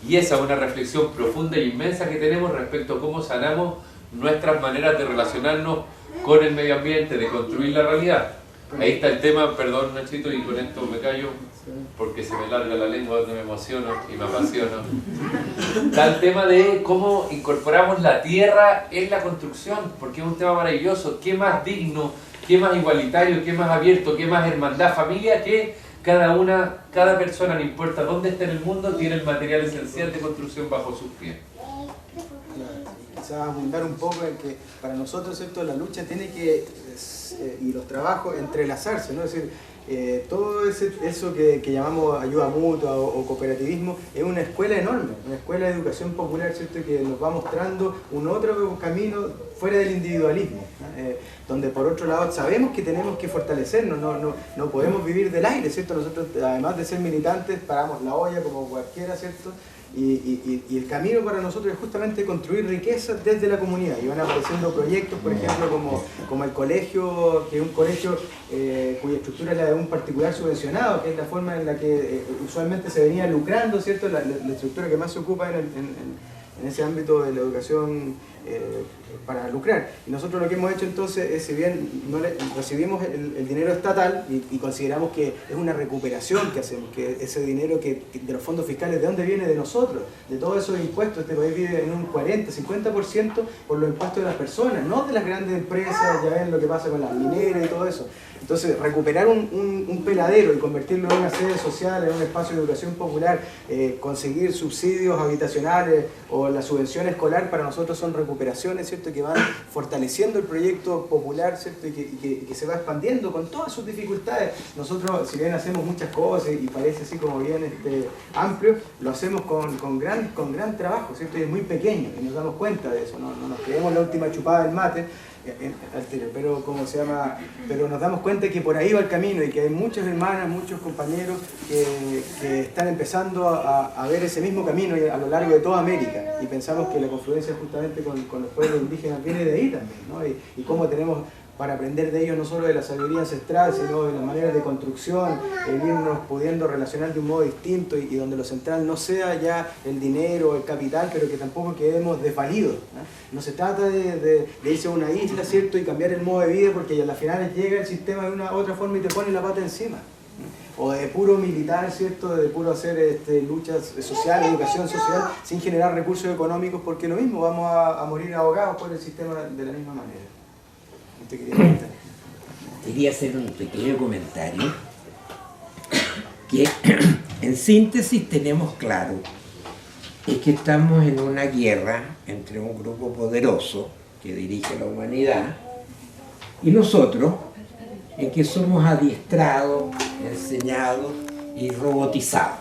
Y esa es una reflexión profunda e inmensa que tenemos respecto a cómo sanamos nuestras maneras de relacionarnos con el medio ambiente, de construir la realidad. Ahí está el tema, perdón Nachito, y con esto me callo, porque se me larga la lengua, donde me emociono y me apasiono. Está el tema de cómo incorporamos la tierra en la construcción, porque es un tema maravilloso. ¿Qué más digno, qué más igualitario, qué más abierto, qué más hermandad, familia, que cada persona, no importa dónde esté en el mundo, tiene el material esencial de construcción bajo sus pies? Quizás abundar un poco en que para nosotros, ¿cierto?, la lucha tiene que, y los trabajos, entrelazarse, ¿no? Es decir, todo eso que llamamos ayuda mutua o cooperativismo es una escuela enorme, una escuela de educación popular, ¿cierto?, que nos va mostrando un otro camino fuera del individualismo, donde por otro lado sabemos que tenemos que fortalecernos, no podemos vivir del aire, ¿cierto? Nosotros, además de ser militantes, paramos la olla como cualquiera, ¿cierto? Y el camino para nosotros es justamente construir riqueza desde la comunidad. Y van apareciendo proyectos, por ejemplo, como el colegio, que es un colegio cuya estructura es la de un particular subvencionado, que es la forma en la que usualmente se venía lucrando, ¿cierto? La estructura que más se ocupa en ese ámbito de la educación para lucrar. Y nosotros lo que hemos hecho entonces es, si bien no recibimos el dinero estatal y consideramos que es una recuperación que hacemos, que ese dinero que de los fondos fiscales, ¿de dónde viene? De nosotros, de todos esos impuestos. Este país vive en un 40-50% por los impuestos de las personas, no de las grandes empresas. Ya ven lo que pasa con las mineras y todo eso. Entonces, recuperar un peladero y convertirlo en una sede social, en un espacio de educación popular, conseguir subsidios habitacionales o la subvención escolar, para nosotros son recuperaciones, ¿cierto?, que van fortaleciendo el proyecto popular, ¿cierto?, y que se va expandiendo con todas sus dificultades. Nosotros, si bien hacemos muchas cosas y parece así como bien amplio, lo hacemos con gran trabajo, ¿cierto?, y es muy pequeño, y nos damos cuenta de eso, no nos creemos la última chupada del mate, pero nos damos cuenta que por ahí va el camino y que hay muchas hermanas, muchos compañeros que están empezando a ver ese mismo camino a lo largo de toda América, y pensamos que la confluencia justamente con los pueblos indígenas viene de ahí también, ¿no? Y cómo tenemos para aprender de ellos no solo de la sabiduría ancestral, sino de las maneras de construcción, el irnos pudiendo relacionar de un modo distinto y donde lo central no sea ya el dinero o el capital, pero que tampoco quedemos desvalidos, ¿no? No se trata de irse a una isla, ¿cierto?, y cambiar el modo de vida, porque a las finales llega el sistema de una u otra forma y te pone la pata encima. O de puro militar, ¿cierto?, de puro hacer luchas sociales, educación social, sin generar recursos económicos, porque lo mismo, vamos a morir ahogados por el sistema de la misma manera. Te quería comentar. Quería hacer un pequeño comentario que en síntesis tenemos claro es que estamos en una guerra entre un grupo poderoso que dirige la humanidad y nosotros, en que somos adiestrados, enseñados y robotizados.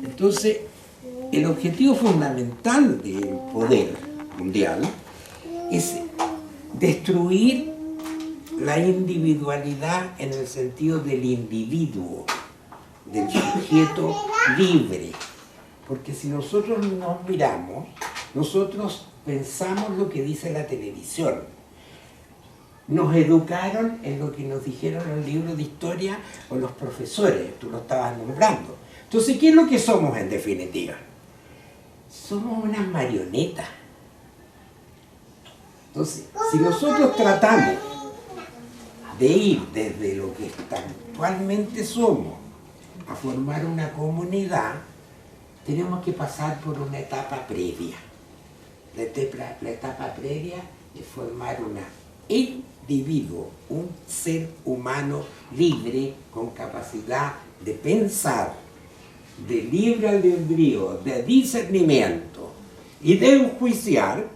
Entonces, el objetivo fundamental del poder mundial es destruir la individualidad en el sentido del individuo, del sujeto libre. Porque si nosotros nos miramos, nosotros pensamos lo que dice la televisión. nos educaron en lo que nos dijeron los libros de historia o los profesores, tú lo estabas nombrando. Entonces, ¿qué es lo que somos en definitiva? Somos unas marionetas. Entonces, si nosotros tratamos de ir desde lo que actualmente somos a formar una comunidad, tenemos que pasar por una etapa previa. La etapa previa es formar un individuo, un ser humano libre, con capacidad de pensar, de libre albedrío, de discernimiento y de enjuiciar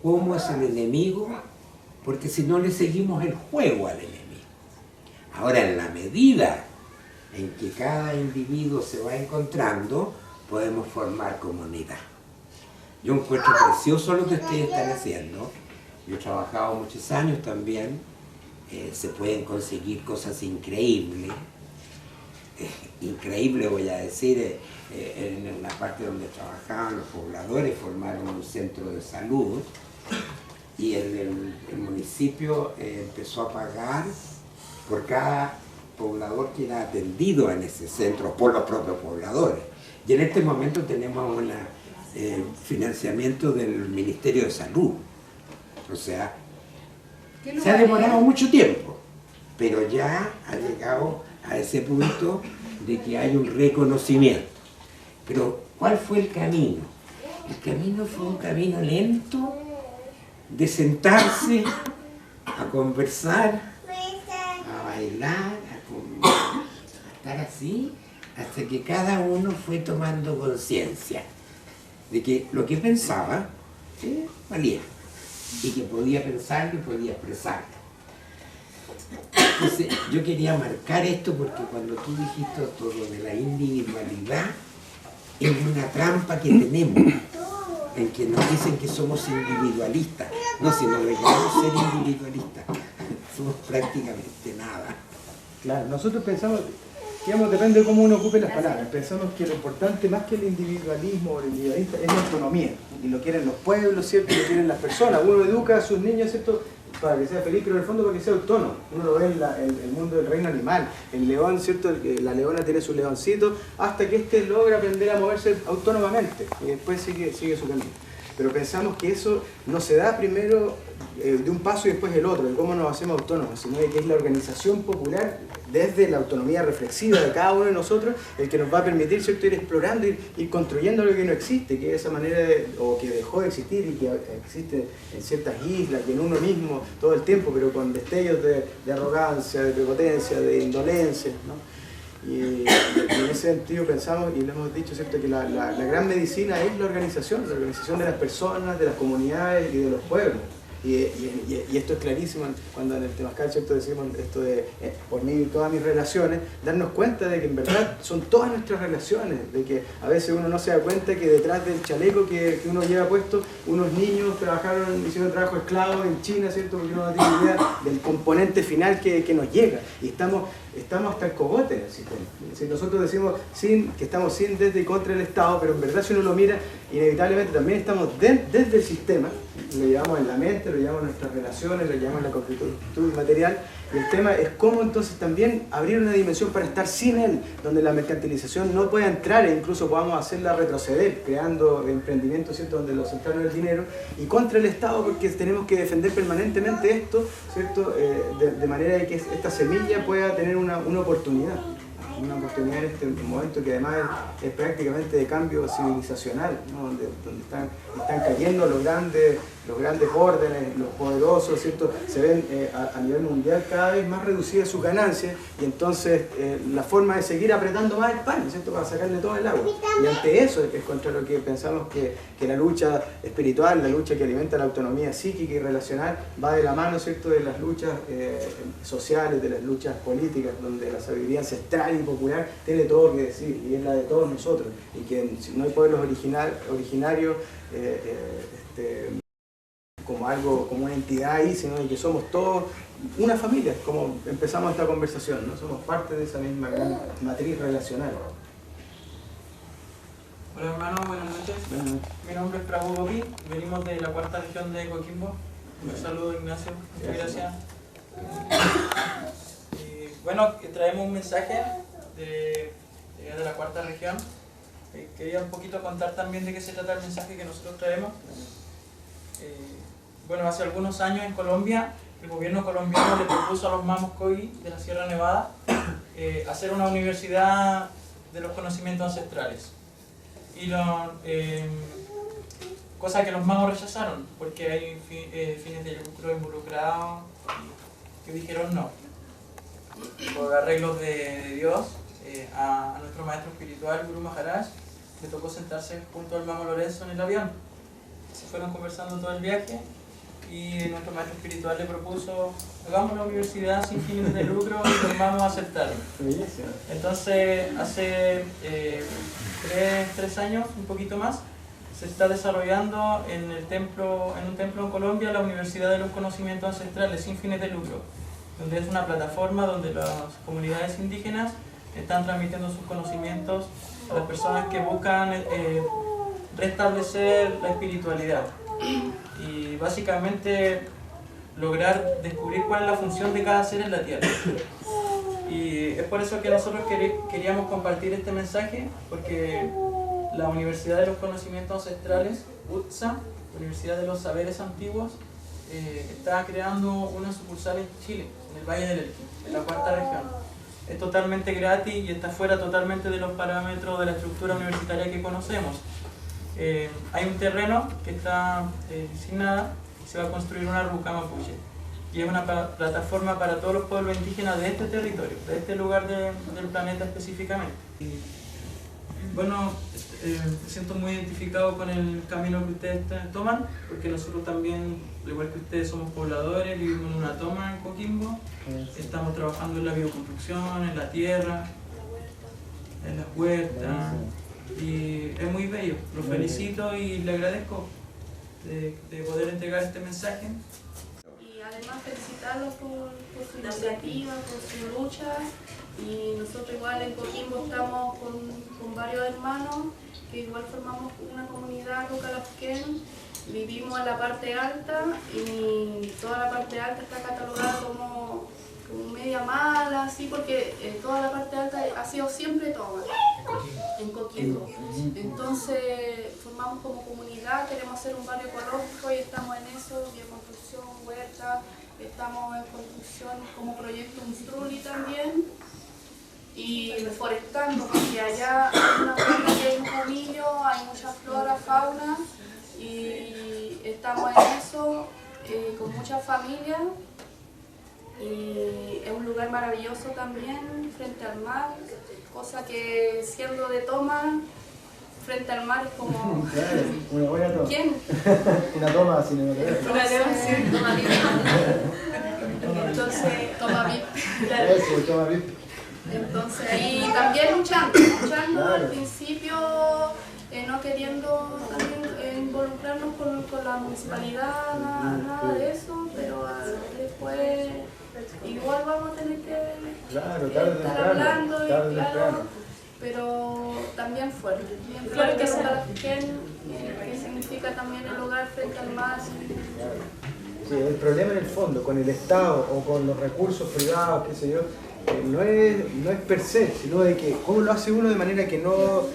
cómo es el enemigo, porque si no le seguimos el juego al enemigo. Ahora, en la medida en que cada individuo se va encontrando, podemos formar comunidad. Yo encuentro precioso lo que ustedes están haciendo. Yo he trabajado muchos años también. Se pueden conseguir cosas increíbles. Increíble, voy a decir, en la parte donde trabajaban los pobladores, formaron un centro de salud y el municipio empezó a pagar por cada poblador que era atendido en ese centro por los propios pobladores. Y en este momento tenemos un financiamiento del Ministerio de Salud. O sea, se ha demorado mucho tiempo, pero ya ha llegado a ese punto de que hay un reconocimiento. Pero, ¿cuál fue el camino? El camino fue un camino lento de sentarse a conversar, a bailar, a estar así, hasta que cada uno fue tomando conciencia de que lo que pensaba valía y que podía pensarlo y podía expresarlo. Entonces, yo quería marcar esto porque cuando tú dijiste todo de la individualidad, es una trampa que tenemos, en que nos dicen que somos individualistas. No, si no logramos ser individualistas, somos prácticamente nada. Claro, nosotros pensamos, digamos, depende de cómo uno ocupe las palabras, pensamos que lo importante más que el individualismo o el individualista es la autonomía, y lo quieren los pueblos, ¿cierto? Lo quieren las personas, uno educa a sus niños, ¿cierto?, para que sea feliz, pero en el fondo para que sea autónomo. Uno lo ve en el mundo del reino animal, el león, ¿cierto?, la leona tiene su leoncito hasta que éste logra aprender a moverse autónomamente y después sigue su camino. Pero pensamos que eso no se da primero de un paso y después el otro, de cómo nos hacemos autónomos, sino de que es la organización popular desde la autonomía reflexiva de cada uno de nosotros el que nos va a permitir, ¿cierto?, ir explorando, ir construyendo lo que no existe, que es esa manera o que dejó de existir y que existe en ciertas islas y en uno mismo todo el tiempo, pero con destellos de arrogancia, de prepotencia, de indolencia, ¿no? Y en ese sentido pensamos, y lo hemos dicho, ¿cierto?, que la gran medicina es la organización de las personas, de las comunidades y de los pueblos. Y esto es clarísimo cuando en el Temazcal, ¿cierto?, decimos esto de por mí y todas mis relaciones, darnos cuenta de que en verdad son todas nuestras relaciones, de que a veces uno no se da cuenta que detrás del chaleco que uno lleva puesto, unos niños trabajaron, hicieron trabajo esclavo en China, ¿cierto?, porque uno no tiene idea del componente final que nos llega, y estamos hasta el cogote del sistema. Si nosotros decimos que estamos sin, desde y contra el Estado, pero en verdad si uno lo mira, inevitablemente también estamos desde el sistema, lo llevamos en la mente, lo llevamos en nuestras relaciones, lo llevamos en la concretud material, y el tema es cómo entonces también abrir una dimensión para estar sin él, donde la mercantilización no pueda entrar e incluso podamos hacerla retroceder, creando emprendimientos, ¿cierto?, donde lo centramos el dinero, y contra el Estado, porque tenemos que defender permanentemente esto, ¿cierto?, de manera de que esta semilla pueda tener una oportunidad en este momento que además es prácticamente de cambio civilizacional, ¿no?, donde están cayendo los grandes órdenes, los poderosos, ¿cierto?, se ven a nivel mundial cada vez más reducidas sus ganancias, y entonces la forma de seguir apretando más el pan, ¿cierto?, para sacarle todo el agua. Y ante eso es contra lo que pensamos que la lucha espiritual, la lucha que alimenta la autonomía psíquica y relacional, va de la mano, ¿cierto?, de las luchas sociales, de las luchas políticas, donde la sabiduría ancestral y popular tiene todo que decir, y es la de todos nosotros, y que no hay pueblos originarios como una entidad ahí, sino que somos todos una familia, como empezamos esta conversación, ¿no? Somos parte de esa misma gran matriz relacional. Hola hermano, buenas noches. Mi nombre es Trabuco Pi, venimos de la cuarta región de Coquimbo. Un saludo, Ignacio. Muchas gracias. Y bueno, traemos un mensaje de la cuarta región. Quería un poquito contar también de qué se trata el mensaje que nosotros traemos. Bueno, hace algunos años en Colombia, el gobierno colombiano le propuso a los Mamos Coy de la Sierra Nevada hacer una universidad de los conocimientos ancestrales. Y cosa que los Mamos rechazaron, porque hay fines de lucro involucrados que dijeron no. Por arreglos de Dios, a nuestro maestro espiritual, Guru Maharaj, le tocó sentarse junto al Mamo Lorenzo en el avión. Se fueron conversando todo el viaje y nuestro maestro espiritual le propuso: hagamos una universidad sin fines de lucro, y los Mamos aceptaron. Entonces, hace 3 años, un poquito más, se está desarrollando en un templo en Colombia la Universidad de los Conocimientos Ancestrales sin fines de lucro, donde es una plataforma donde las comunidades indígenas están transmitiendo sus conocimientos a las personas que buscan restablecer la espiritualidad y básicamente lograr descubrir cuál es la función de cada ser en la tierra. Y es por eso que nosotros queríamos compartir este mensaje, porque la Universidad de los Conocimientos Ancestrales, UTSA, Universidad de los Saberes Antiguos, está creando una sucursal en Chile, en el Valle del Elqui, en la cuarta región. Es totalmente gratis y está fuera totalmente de los parámetros de la estructura universitaria que conocemos. Hay un terreno que está sin nada, se va a construir una ruca mapuche, y es una plataforma para todos los pueblos indígenas de este territorio, de este lugar del planeta específicamente. Bueno, me siento muy identificado con el camino que ustedes toman, porque nosotros también, al igual que ustedes, somos pobladores, vivimos en una toma en Coquimbo, estamos trabajando en la bioconstrucción, en la tierra, en las huertas, y es muy bello. Los felicito y le agradezco de poder entregar este mensaje. Y además felicitarlos por su iniciativa, por su lucha. Y nosotros igual en Coquimbo estamos con varios hermanos que igual formamos una comunidad Rucalafquén. Vivimos en la parte alta y toda la parte alta está catalogada como media mala, así, porque toda la parte alta ha sido siempre toma en Coquimbo. Entonces formamos como comunidad, queremos hacer un barrio ecológico y estamos en eso, bioconstrucción, huerta, estamos en construcción como proyecto Unstruli también, y reforestando, porque allá hay una zona que hay un comillo, hay mucha flora, fauna, y estamos en eso con muchas familias. Y es un lugar maravilloso también, frente al mar, cosa que siendo de toma, frente al mar es como... Claro, una buena toma. ¿Quién? Una toma cinematográfica. Una toma, sí. Toma bien. Entonces, Toma VIP. claro. Eso, toma VIP. Entonces ahí también luchando Claro. al principio, no queriendo también involucrarnos con la municipalidad, nada de eso, pero después igual vamos a tener que estar hablando, claro, pero también fuerte. Bien fuerte que significa también el hogar frente al mar. Sí, el problema en el fondo, con el Estado o con los recursos privados, qué sé yo, no es per se, sino de que cómo lo hace uno de manera que no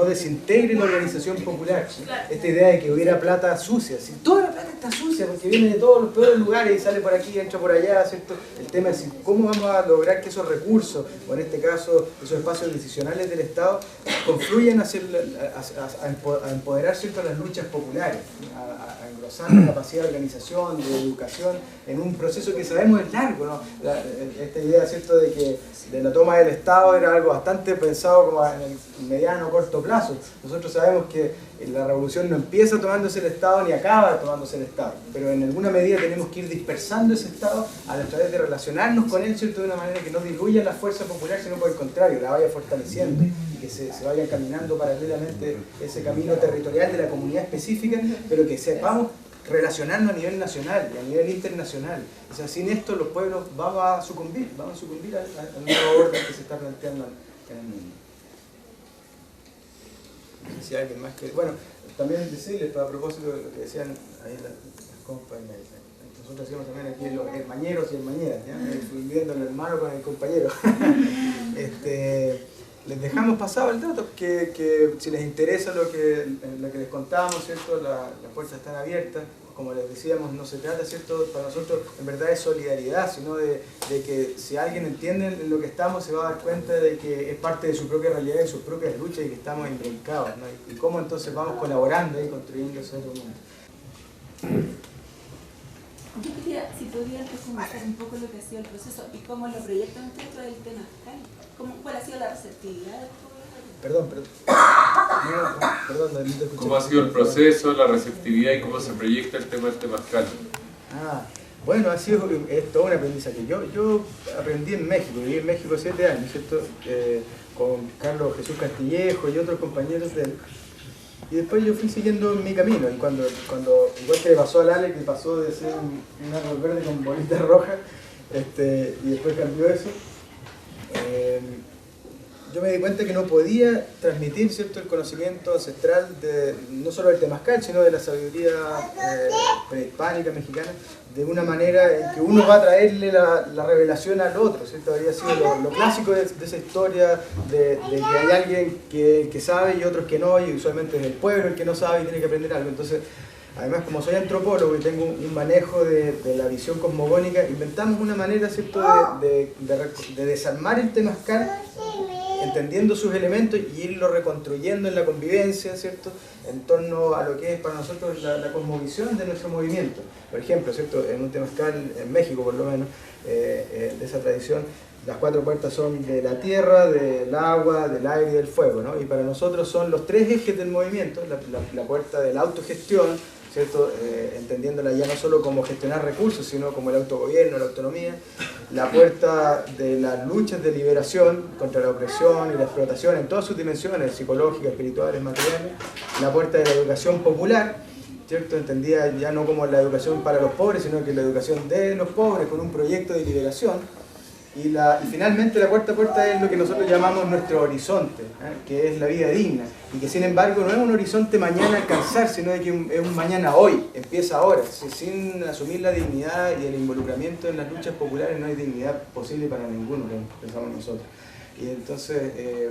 desintegre la organización popular. Esta idea de que hubiera plata sucia, si toda la plata está sucia porque viene de todos los peores lugares y sale por aquí, entra por allá, ¿cierto? El tema es cómo vamos a lograr que esos recursos, o en este caso esos espacios decisionales del Estado, confluyan a empoderar, ¿cierto?, las luchas populares, a engrosar la capacidad de organización, de educación, en un proceso que sabemos es largo, ¿no? Esta idea, ¿cierto?, de que de la toma del Estado era algo bastante pensado como en el mediano o corto plazo. Nosotros sabemos que la revolución no empieza tomándose el Estado ni acaba tomándose el Estado, pero en alguna medida tenemos que ir dispersando ese Estado a través de relacionarnos con él, ¿cierto?, de una manera que no diluya la fuerza popular, sino por el contrario, la vaya fortaleciendo y que se vaya caminando paralelamente ese camino territorial de la comunidad específica, pero que sepamos relacionarnos a nivel nacional y a nivel internacional. O sea, sin esto los pueblos van a sucumbir al nuevo orden que se está planteando en el mundo. Si alguien más quiere... Bueno, también decirles, a propósito de lo que decían ahí las compañeras, nosotros decimos también aquí los hermañeros y hermañeras, viviendo el hermano con el compañero. Les dejamos pasado el dato, que si les interesa lo que les contábamos, ¿cierto? Las puertas están abiertas. Como les decíamos, no se trata, ¿cierto? Para nosotros en verdad es solidaridad, sino de que si alguien entiende en lo que estamos, se va a dar cuenta de que es parte de su propia realidad, de sus propias luchas y que estamos imbricados, ¿no? Y cómo entonces vamos colaborando y construyendo ese otro mundo. Yo quería, si podían profundizar un poco lo que ha sido el proceso y cómo lo proyectan dentro del tema. ¿Cuál ha sido la receptividad del pueblo? Perdón, no te escuché. ¿Cómo ha sido el proceso, la receptividad y cómo se proyecta el tema del temazcal? Bueno, ha sido todo un aprendizaje. Yo aprendí en México, viví en México 7 años, ¿cierto? Con Carlos Jesús Castillejo y otros compañeros de él. Y después yo fui siguiendo mi camino, y cuando igual que le pasó al Ale, que pasó de ser un árbol verde con bolitas rojas, y después cambió eso, yo me di cuenta que no podía transmitir, ¿cierto?, el conocimiento ancestral no solo del temazcal, sino de la sabiduría prehispánica mexicana, de una manera en que uno va a traerle la revelación al otro, ¿cierto? Habría sido lo clásico de esa historia, de que hay alguien que sabe y otros que no, y usualmente es el pueblo el que no sabe y tiene que aprender algo. Entonces, además, como soy antropólogo y tengo un manejo de la visión cosmogónica, inventamos una manera, ¿cierto?, de desarmar el temazcal, entendiendo sus elementos y irlo reconstruyendo en la convivencia, ¿cierto?, en torno a lo que es para nosotros la cosmovisión de nuestro movimiento. Por ejemplo, ¿cierto?, en un temazcal, en México por lo menos, de esa tradición, las 4 puertas son de la tierra, del agua, del aire y del fuego, ¿no? Y para nosotros son los 3 ejes del movimiento, la puerta de la autogestión, ¿cierto? Entendiéndola ya no solo como gestionar recursos, sino como el autogobierno, la autonomía, la puerta de las luchas de liberación contra la opresión y la explotación en todas sus dimensiones, psicológicas, espirituales, materiales, la puerta de la educación popular, ¿cierto? Entendida ya no como la educación para los pobres, sino que la educación de los pobres con un proyecto de liberación. Y finalmente la cuarta puerta es lo que nosotros llamamos nuestro horizonte, que es la vida digna, y que sin embargo no es un horizonte mañana alcanzar, sino que es un mañana hoy, empieza ahora. Sin asumir la dignidad y el involucramiento en las luchas populares no hay dignidad posible para ninguno, pensamos nosotros. Y entonces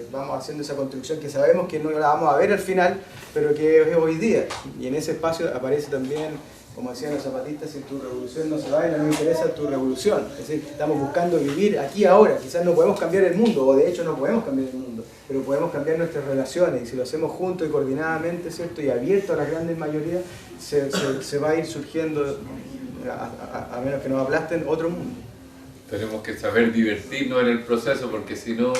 vamos haciendo esa construcción que sabemos que no la vamos a ver al final, pero que es hoy día, y en ese espacio aparece también, como decían los zapatistas, si tu revolución no se baila, no me interesa tu revolución. Es decir, estamos buscando vivir aquí ahora. Quizás no podemos cambiar el mundo, o de hecho no podemos cambiar el mundo, pero podemos cambiar nuestras relaciones, y si lo hacemos juntos y coordinadamente, ¿cierto?, y abierto a las grandes mayorías, se va a ir surgiendo, a menos que nos aplasten, otro mundo. Tenemos que saber divertirnos en el proceso, porque si no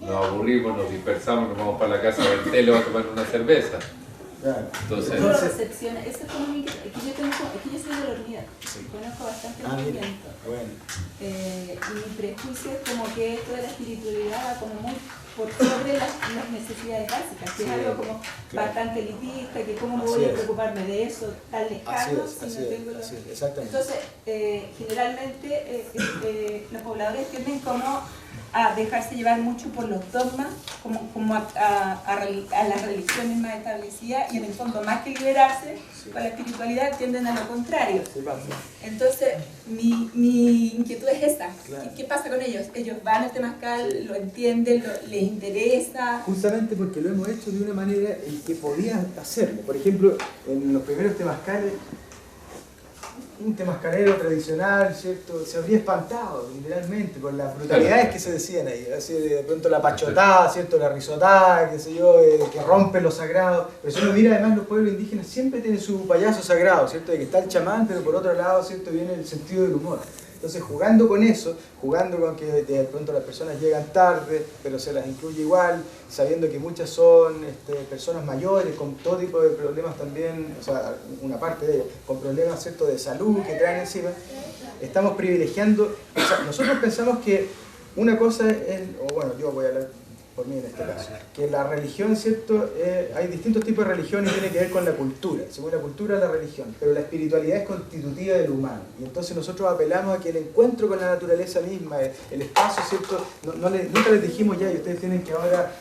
nos aburrimos, nos dispersamos, nos vamos para la casa a ver tele o a tomar una cerveza. Claro. Esa economía que yo tengo, aquí yo soy de la Hornida, conozco bastante el movimiento. Bueno. Y mi prejuicio es como que esto de la espiritualidad va como muy por sobre las necesidades básicas, que es algo como bastante elitista, que cómo voy a preocuparme de eso tan lejano si no tengo los... Entonces, generalmente los pobladores tienden como a dejarse llevar mucho por los dogmas, como a las religiones más establecidas, y en el fondo más que liberarse con la espiritualidad tienden a lo contrario. Entonces mi inquietud es esa. ¿Qué pasa con ellos? Ellos van al temazcal, lo entienden, les interesa. Justamente porque lo hemos hecho de una manera en que podían hacerlo. Por ejemplo, en los primeros temazcales, un temazcalero tradicional, ¿cierto?, se habría espantado, literalmente, por las brutalidades que se decían ahí. Así, de pronto la pachotada, ¿cierto?, la risotada, qué sé yo, que rompe lo sagrado. Pero si uno mira, además, los pueblos indígenas siempre tienen su payaso sagrado, ¿cierto?, de que está el chamán, pero por otro lado, ¿cierto?, viene el sentido del humor. Entonces, jugando con eso, jugando con que de pronto las personas llegan tarde, pero se las incluye igual, sabiendo que muchas son personas mayores, con todo tipo de problemas también, o sea, una parte de ellas, con problemas, ¿cierto?, de salud que traen encima, estamos privilegiando. O sea, nosotros pensamos que una cosa es, o bueno, yo voy a hablar por mí en este caso, que la religión, ¿cierto? Hay distintos tipos de religión y tiene que ver con la cultura, según la cultura la religión, pero la espiritualidad es constitutiva del humano, y entonces nosotros apelamos a que el encuentro con la naturaleza misma, el espacio, ¿cierto? Nunca les dijimos ya, y ustedes tienen que ahora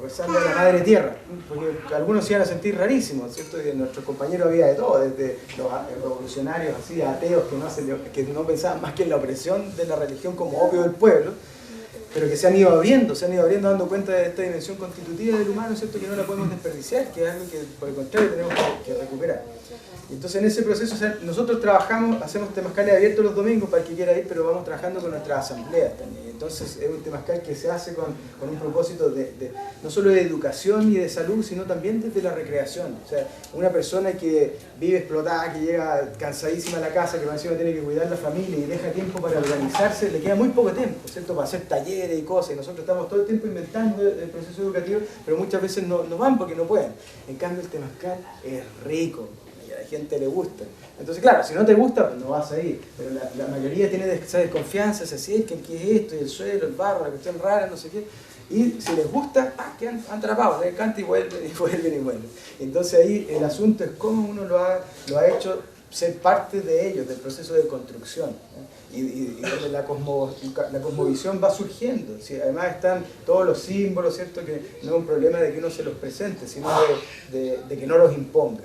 rezarle a la Madre Tierra, porque algunos se iban a sentir rarísimos, ¿cierto? Y de nuestros compañeros había de todo, desde los revolucionarios así, ateos que no pensaban más que en la opresión de la religión como opio del pueblo, pero que se han ido abriendo dando cuenta de esta dimensión constitutiva del humano, ¿cierto? Que no la podemos desperdiciar, que es algo que por el contrario tenemos que recuperar. Y entonces en ese proceso, o sea, nosotros trabajamos, hacemos temazcales abiertos los domingos para el que quiera ir, pero vamos trabajando con nuestras asambleas también. Entonces es un temazcal que se hace con un propósito no solo de educación y de salud, sino también desde la recreación. O sea, una persona que vive explotada, que llega cansadísima a la casa, que encima tiene que cuidar la familia y deja tiempo para organizarse, le queda muy poco tiempo, ¿cierto? Para hacer talleres y cosas, y nosotros estamos todo el tiempo inventando el proceso educativo, pero muchas veces no van porque no pueden. En cambio el temazcal es rico, y a la gente le gusta. Entonces, claro, si no te gusta, pues no vas a ir, pero la mayoría tiene esa desconfianza, se acercan, ¿qué es esto? Y el suelo, el barro, la cuestión rara, no sé qué. Y si les gusta, quedan atrapados, les encanta y vuelven y vuelven y vuelven. Entonces ahí el asunto es cómo uno lo ha hecho ser parte de ellos, del proceso de construcción, ¿eh? Y donde la cosmovisión va surgiendo. ¿Sí? Además están todos los símbolos, ¿cierto? Que no es un problema de que uno se los presente, sino de que no los imponga.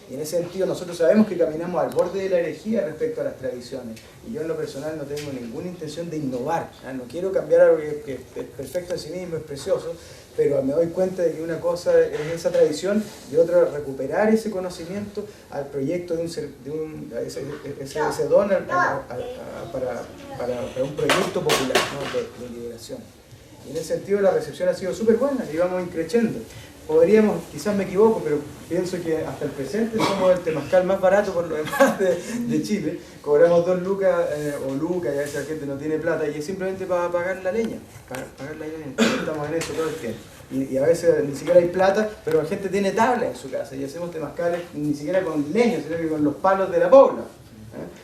Y en ese sentido nosotros sabemos que caminamos al borde de la herejía respecto a las tradiciones. Y yo en lo personal no tengo ninguna intención de innovar. No quiero cambiar algo que es perfecto en sí mismo, es precioso, pero me doy cuenta de que una cosa es esa tradición y otra recuperar ese conocimiento al proyecto ese don para un proyecto popular, ¿no? de liberación. Y en ese sentido la recepción ha sido súper buena, y vamos increciendo. Podríamos, quizás me equivoco, pero pienso que hasta el presente somos el temazcal más barato por lo demás de Chile. Cobramos 2 lucas o lucas, y a veces la gente no tiene plata, y es simplemente para pagar la leña. Estamos en eso todo el tiempo. Y a veces ni siquiera hay plata, pero la gente tiene tabla en su casa, y hacemos temazcales ni siquiera con leña, sino que con los palos de la pobla.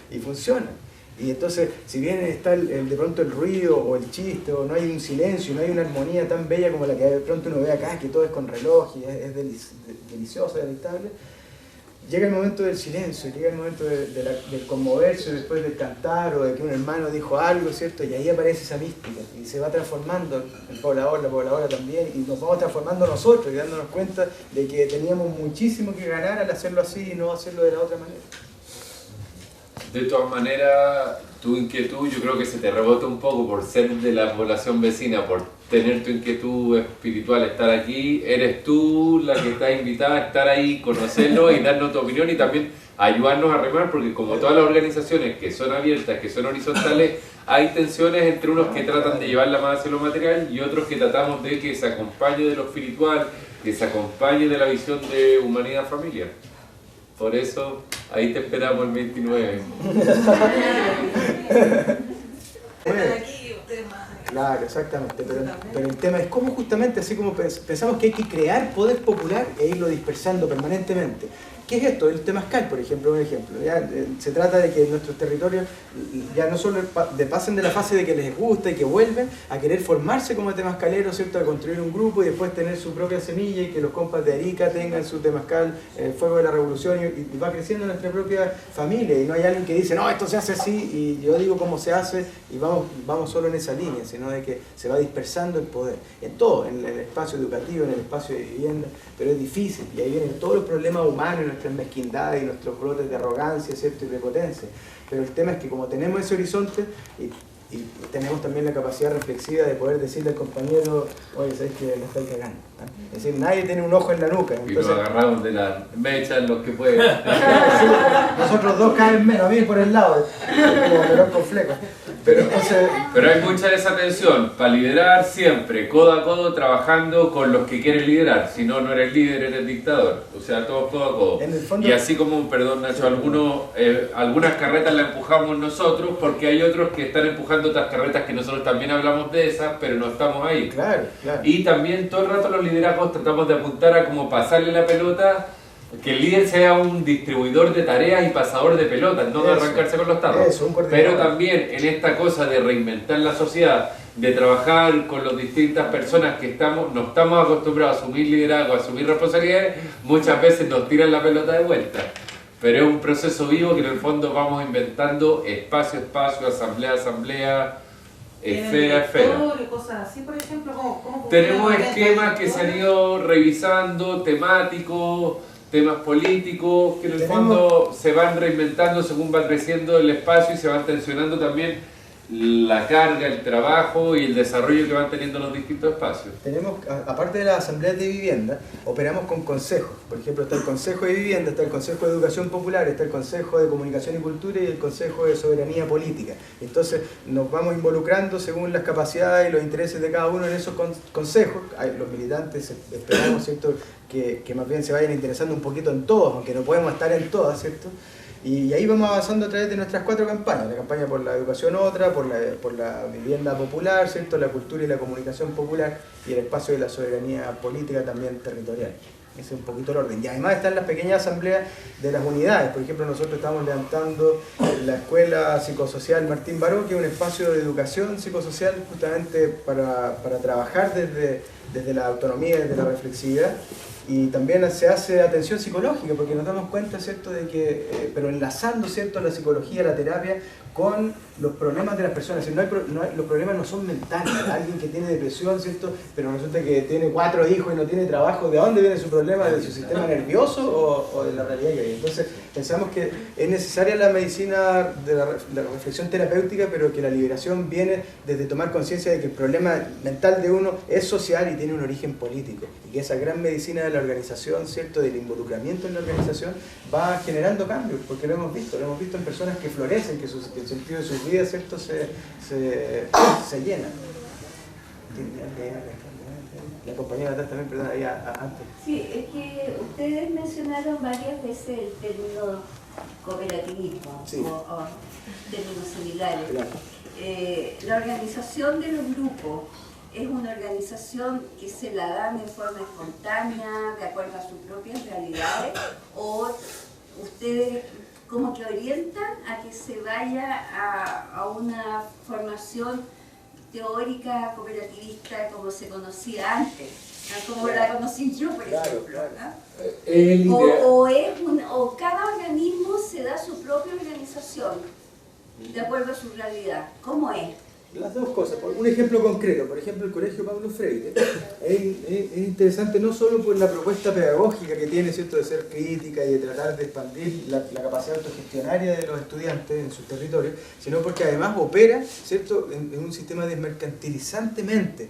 Y funciona. Y entonces, si bien está de pronto el ruido o el chiste, o no hay un silencio, no hay una armonía tan bella como la que de pronto uno ve acá, que todo es con reloj y es delicioso, deleitable, llega el momento del silencio, llega el momento del conmoverse después del cantar, o de que un hermano dijo algo, ¿cierto? Y ahí aparece esa mística, y se va transformando el poblador, la pobladora también, y nos vamos transformando nosotros y dándonos cuenta de que teníamos muchísimo que ganar al hacerlo así y no hacerlo de la otra manera. De todas maneras, tu inquietud yo creo que se te rebota un poco por ser de la población vecina, por tener tu inquietud espiritual, estar aquí. Eres tú la que está invitada a estar ahí, conocerlo y darnos tu opinión, y también ayudarnos a remar, porque como todas las organizaciones que son abiertas, que son horizontales, hay tensiones entre unos que tratan de llevarla más hacia lo material y otros que tratamos de que se acompañe de lo espiritual, que se acompañe de la visión de humanidad familiar. Por eso, ahí te esperamos el 29. Claro, exactamente, pero el tema es cómo justamente, así como pensamos que hay que crear poder popular e irlo dispersando permanentemente. ¿Qué es esto? El temazcal, por ejemplo, un ejemplo. ¿Ya? Se trata de que nuestros territorios ya no solo pasen de la fase de que les gusta y que vuelven a querer formarse como temazcaleros, ¿cierto? A construir un grupo y después tener su propia semilla, y que los compas de Arica tengan su temazcal, el fuego de la revolución, y va creciendo nuestra propia familia. Y no hay alguien que dice, no, esto se hace así, y yo digo cómo se hace, y vamos solo en esa línea, sino de que se va dispersando el poder. En todo, en el espacio educativo, en el espacio de vivienda, pero es difícil, y ahí vienen todos los problemas humanos, nuestras mezquindades y nuestros brotes de arrogancia, ¿cierto? Y prepotencia. Pero el tema es que como tenemos ese horizonte y tenemos también la capacidad reflexiva de poder decirle al compañero, oye, sabes que le estáis cagando. Es decir, nadie tiene un ojo en la nuca. Entonces, y nos agarramos de la mecha los que pueden. Nosotros dos caen menos, a mí por el lado, como melón con flecos. Pero hay mucha desatención. Para liderar siempre, codo a codo, trabajando con los que quieren liderar. Si no, no eres líder, eres dictador. O sea, todos codo a codo. En el fondo, y así como, perdón Nacho, algunas carretas las empujamos nosotros, porque hay otros que están empujando otras carretas que nosotros también hablamos de esas, pero no estamos ahí. Claro, claro. Y también todo el rato los liderazgos tratamos de apuntar a como pasarle la pelota Que el líder sea un distribuidor de tareas y pasador de pelotas, no de arrancarse con los tarros. Pero también en esta cosa de reinventar la sociedad, de trabajar con las distintas personas que no estamos acostumbrados a asumir liderazgo, a asumir responsabilidades, muchas veces nos tiran la pelota de vuelta. Pero es un proceso vivo que en el fondo vamos inventando espacio a espacio, asamblea a asamblea, esfera a esfera. Cosas así, por ejemplo, ¿cómo tenemos esquemas que se han ido revisando, temáticos, temas políticos, que en el fondo se van reinventando según va creciendo el espacio y se van tensionando también la carga, el trabajo y el desarrollo que van teniendo los distintos espacios. Tenemos, aparte de las asambleas de vivienda, operamos con consejos. Por ejemplo, está el Consejo de Vivienda, está el Consejo de Educación Popular, está el Consejo de Comunicación y Cultura y el Consejo de Soberanía Política. Entonces nos vamos involucrando según las capacidades y los intereses de cada uno en esos consejos. Los militantes esperamos, ¿cierto?, que más bien se vayan interesando un poquito en todos, aunque no podemos estar en todas, ¿cierto? Y ahí vamos avanzando a través de nuestras 4 campañas, la campaña por la educación otra, por la vivienda popular, ¿cierto?, la cultura y la comunicación popular y el espacio de la soberanía política también territorial. Ese es un poquito el orden. Y además están las pequeñas asambleas de las unidades. Por ejemplo, nosotros estamos levantando la Escuela Psicosocial Martín Baró, que es un espacio de educación psicosocial justamente para trabajar desde la autonomía, desde la reflexividad. Y también se hace atención psicológica, porque nos damos cuenta, ¿cierto?, de que, pero enlazando, ¿cierto?, la psicología, la terapia, con los problemas de las personas. Los problemas no son mentales. Alguien que tiene depresión, ¿cierto?, pero resulta que tiene 4 hijos y no tiene trabajo, ¿de dónde viene su problema? ¿De su sistema nervioso o de la realidad que hay? Entonces pensamos que es necesaria la medicina de la reflexión terapéutica, pero que la liberación viene desde tomar conciencia de que el problema mental de uno es social y tiene un origen político, y que esa gran medicina de la organización, ¿cierto?, del involucramiento en la organización, va generando cambios, porque lo hemos visto en personas que florecen, que el sentido de sus vidas, ¿cierto?, se llena. La compañera también, perdón, antes. Sí, es que ustedes mencionaron varias veces el término cooperativismo, sí, o términos similares. Claro. La organización de los grupos es una organización que se la dan en forma espontánea, de acuerdo a sus propias realidades, o ustedes como que orientan a que se vaya a una formación teórica cooperativista como se conocía antes, como la conocí yo, por ejemplo. O cada organismo se da su propia organización de acuerdo a su realidad. ¿Cómo es? Las dos cosas. Un ejemplo concreto, por ejemplo, el Colegio Paulo Freire es interesante no solo por la propuesta pedagógica que tiene, ¿cierto?, de ser crítica y de tratar de expandir la capacidad autogestionaria de los estudiantes en sus territorios, sino porque además opera, ¿cierto?, en un sistema desmercantilizantemente.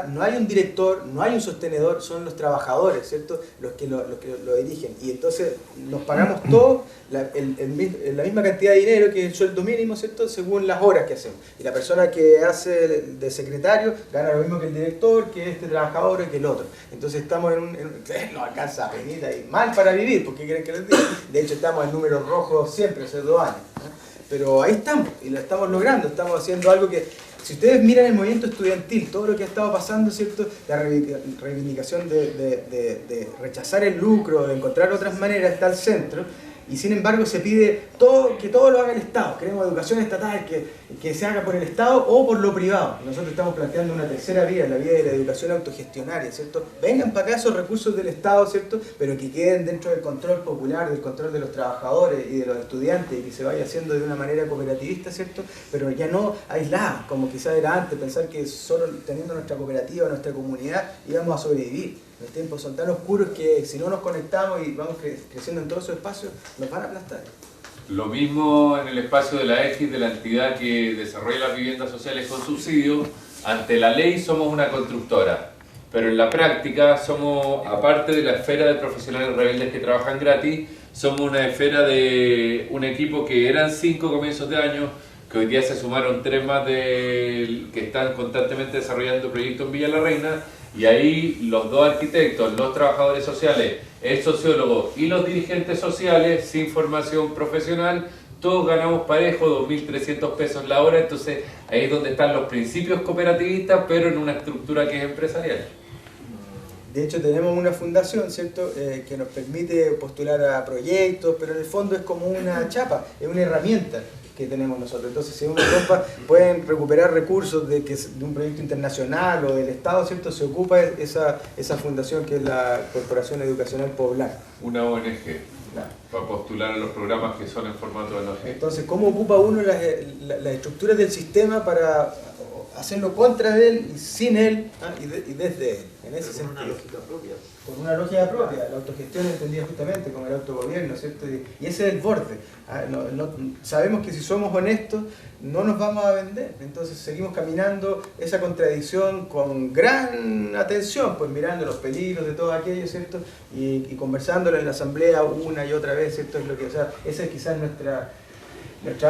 No hay un director, no hay un sostenedor, son los trabajadores, ¿cierto?, los que lo dirigen, y entonces nos pagamos todos la misma cantidad de dinero que el sueldo mínimo, ¿cierto?, según las horas que hacemos, y la persona que hace de secretario gana lo mismo que el director, que este trabajador y que el otro. Entonces estamos no alcanza a venir ahí mal para vivir, porque quieren que les diga. De hecho estamos en números rojos siempre, hace 2 años, ¿no? Pero ahí estamos, y lo estamos logrando, estamos haciendo algo que, si ustedes miran el movimiento estudiantil, todo lo que ha estado pasando, ¿cierto?, la reivindicación de rechazar el lucro, de encontrar otras maneras, está al centro, y sin embargo se pide que todo lo haga el Estado. Queremos educación estatal, que se haga por el Estado o por lo privado. Nosotros estamos planteando una tercera vía, la vía de la educación autogestionaria, ¿cierto? Vengan para acá esos recursos del Estado, ¿cierto?, pero que queden dentro del control popular, del control de los trabajadores y de los estudiantes, y que se vaya haciendo de una manera cooperativista, ¿cierto?, pero ya no aislada, como quizás era antes, pensar que solo teniendo nuestra cooperativa, nuestra comunidad, íbamos a sobrevivir. Los tiempos son tan oscuros que si no nos conectamos y vamos creciendo en todos esos espacios, nos van a aplastar. Lo mismo en el espacio de la EGIS, de la entidad que desarrolla las viviendas sociales con subsidio. Ante la ley somos una constructora, pero en la práctica somos, aparte de la esfera de profesionales rebeldes que trabajan gratis, somos una esfera de un equipo que eran 5 comienzos de año, que hoy día se sumaron 3 más que están constantemente desarrollando proyectos en Villa La Reina. Y ahí los 2 arquitectos, los trabajadores sociales, el sociólogo y los dirigentes sociales sin formación profesional, todos ganamos parejo, 2.300 pesos la hora. Entonces ahí es donde están los principios cooperativistas, pero en una estructura que es empresarial. De hecho tenemos una fundación, ¿cierto?, que nos permite postular a proyectos, pero en el fondo es como una chapa, es una herramienta que tenemos nosotros. Entonces, si en Europa pueden recuperar recursos de un proyecto internacional o del Estado, ¿cierto?, se ocupa esa fundación que es la Corporación Educacional Poblar. Una ONG, claro, para postular a los programas que son en formato de ONG. Entonces, ¿cómo ocupa uno las estructuras del sistema para hacerlo contra él y sin él, y desde él, en ese sentido? Con una lógica propia. Con una lógica propia, la autogestión entendida justamente como el autogobierno, ¿cierto? Y ese es el borde. Sabemos que si somos honestos no nos vamos a vender, entonces seguimos caminando esa contradicción con gran atención, pues mirando los peligros de todo aquello, ¿cierto? Y conversándolo en la asamblea una y otra vez, ¿cierto? O sea, esa es quizás nuestra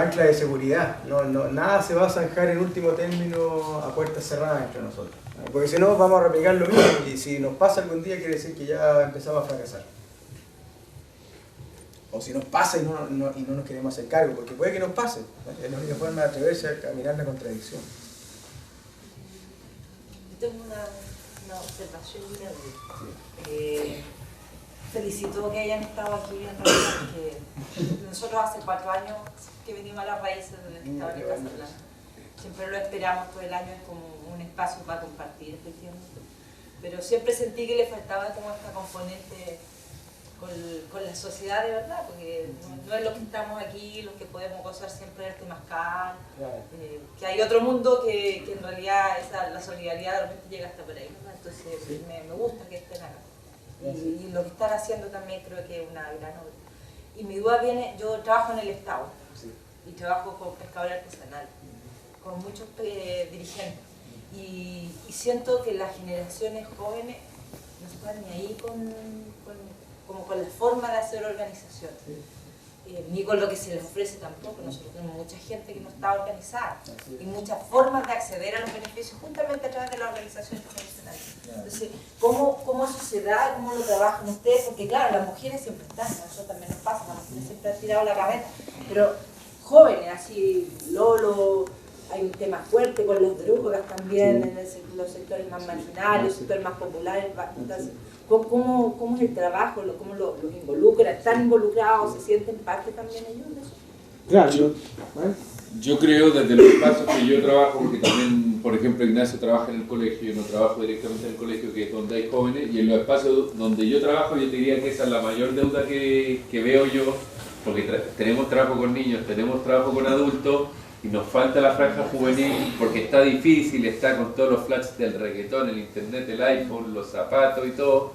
ancla de seguridad. Nada se va a zanjar en último término a puertas cerradas entre nosotros, porque si no vamos a replicar lo mismo, y si nos pasa algún día quiere decir que ya empezamos a fracasar. O si nos pasa y no nos queremos hacer cargo, porque puede que nos pase, ¿no? Es la única forma de atreverse a caminar la contradicción. Yo tengo una observación breve. Felicito que hayan estado aquí en realidad, porque nosotros hace 4 años que venimos a las raíces del Estado de Casa Blanca. Siempre lo esperamos todo el año, es como un espacio para compartir, efectivamente. Pero siempre sentí que le faltaba como esta componente con la sociedad de verdad, porque no es lo que estamos aquí, los que podemos gozar siempre del temazcal, que hay otro mundo que en realidad la solidaridad de repente llega hasta por ahí, ¿no? Entonces sí, me gusta que estén acá. Y lo que están haciendo también creo que es una gran obra. Y mi duda viene, yo trabajo en el Estado, sí, y trabajo con pescadores artesanales, con muchos dirigentes, y siento que las generaciones jóvenes no están ni ahí con la forma de hacer organización, ni con lo que se les ofrece tampoco. Nosotros tenemos mucha gente que no está organizada y muchas formas de acceder a los beneficios justamente a través de las organizaciones profesionales. Entonces, ¿cómo eso se da? ¿Cómo lo trabajan ustedes? Porque claro, las mujeres siempre están, eso también nos pasa, las mujeres siempre han tirado la carreta, pero jóvenes, así, Lolo, hay un tema fuerte con los drújogas también, en los sectores más marginales, los sectores más populares. Entonces, ¿cómo es el trabajo? ¿Cómo los involucran? ¿Están involucrados? ¿Se sienten parte también ellos de eso? Claro. Yo creo desde los espacios que yo trabajo, porque también, por ejemplo, Ignacio trabaja en el colegio, yo no trabajo directamente en el colegio, que es donde hay jóvenes, y en los espacios donde yo trabajo, yo te diría que esa es la mayor deuda que veo yo, porque tenemos trabajo con niños, tenemos trabajo con adultos, y nos falta la franja juvenil, porque está difícil, está con todos los flashes del reggaetón, el internet, el iPhone, los zapatos y todo.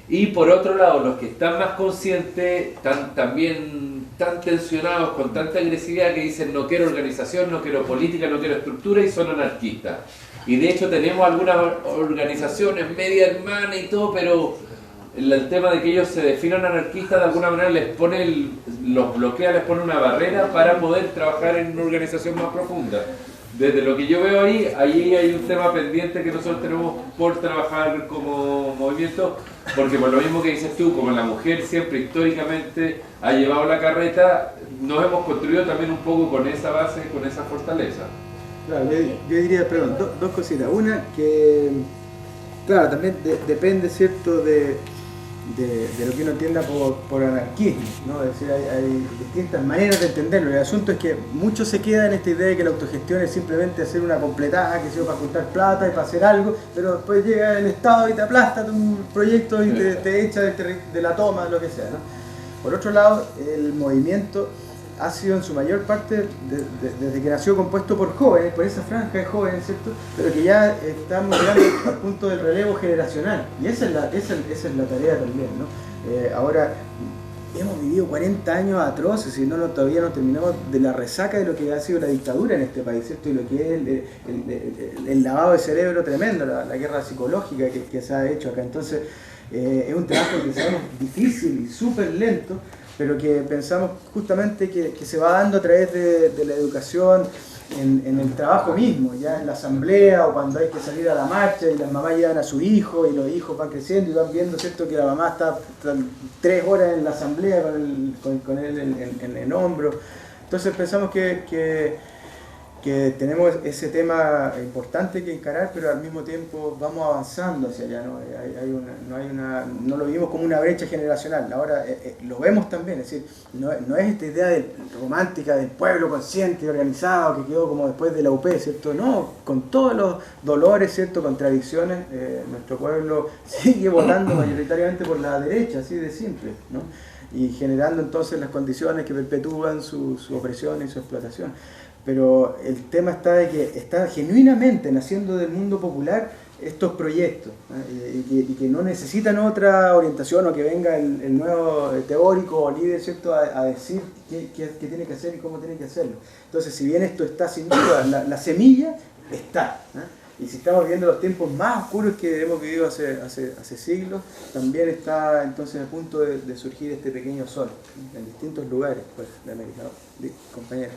Y por otro lado, los que están más conscientes, también tan tensionados, con tanta agresividad, que dicen no quiero organización, no quiero política, no quiero estructura, y son anarquistas. Y de hecho tenemos algunas organizaciones media hermanas y todo, pero el tema de que ellos se definan anarquistas de alguna manera los bloquea, les pone una barrera para poder trabajar en una organización más profunda. Desde lo que yo veo ahí hay un tema pendiente que nosotros tenemos por trabajar como movimiento, porque por lo mismo que dices tú, como la mujer siempre históricamente ha llevado la carreta, nos hemos construido también un poco con esa base, con esa fortaleza. Claro, yo diría, perdón, dos cositas. Una, que claro, también depende, ¿cierto?, de lo que uno entienda por anarquismo, ¿no? Es decir, hay distintas maneras de entenderlo. El asunto es que mucho se queda en esta idea de que la autogestión es simplemente hacer una completada, que sea para juntar plata y para hacer algo, pero después llega el Estado y te aplasta un proyecto y te echa de la toma, lo que sea, ¿no? Por otro lado, el movimiento ha sido en su mayor parte, desde que nació, compuesto por jóvenes, por esa franja de jóvenes, ¿cierto?, pero que ya estamos llegando al punto del relevo generacional, y esa es la tarea también, ¿no? Ahora, hemos vivido 40 años atroces y todavía no terminamos de la resaca de lo que ha sido la dictadura en este país, ¿cierto?, y lo que es el lavado de cerebro tremendo, la guerra psicológica que se ha hecho acá. Entonces, es un trabajo que sabemos difícil y súper lento, pero que pensamos justamente que se va dando a través de la educación, en el trabajo mismo, ya en la asamblea o cuando hay que salir a la marcha y las mamás llevan a su hijo y los hijos van creciendo y van viendo, ¿cierto?, que la mamá está 3 horas en la asamblea con él en hombro. Entonces pensamos que que tenemos ese tema importante que encarar, pero al mismo tiempo vamos avanzando hacia allá, ¿no? No lo vimos como una brecha generacional, ahora lo vemos también, es decir, no es esta idea romántica del pueblo consciente y organizado que quedó como después de la UP, ¿cierto? No, con todos los dolores, ¿cierto?, contradicciones, nuestro pueblo sigue votando mayoritariamente por la derecha, así de simple, ¿no? Y generando entonces las condiciones que perpetúan su opresión y su explotación. Pero el tema está de que está genuinamente naciendo del mundo popular estos proyectos, y que no necesitan otra orientación o que venga el nuevo teórico o líder, ¿cierto?, a decir qué tiene que hacer y cómo tiene que hacerlo. Entonces, si bien esto está sin duda, la semilla está, y si estamos viendo los tiempos más oscuros que hemos vivido hace siglos, también está entonces a punto de surgir este pequeño sol en distintos lugares, pues, de América, ¿no? Compañera.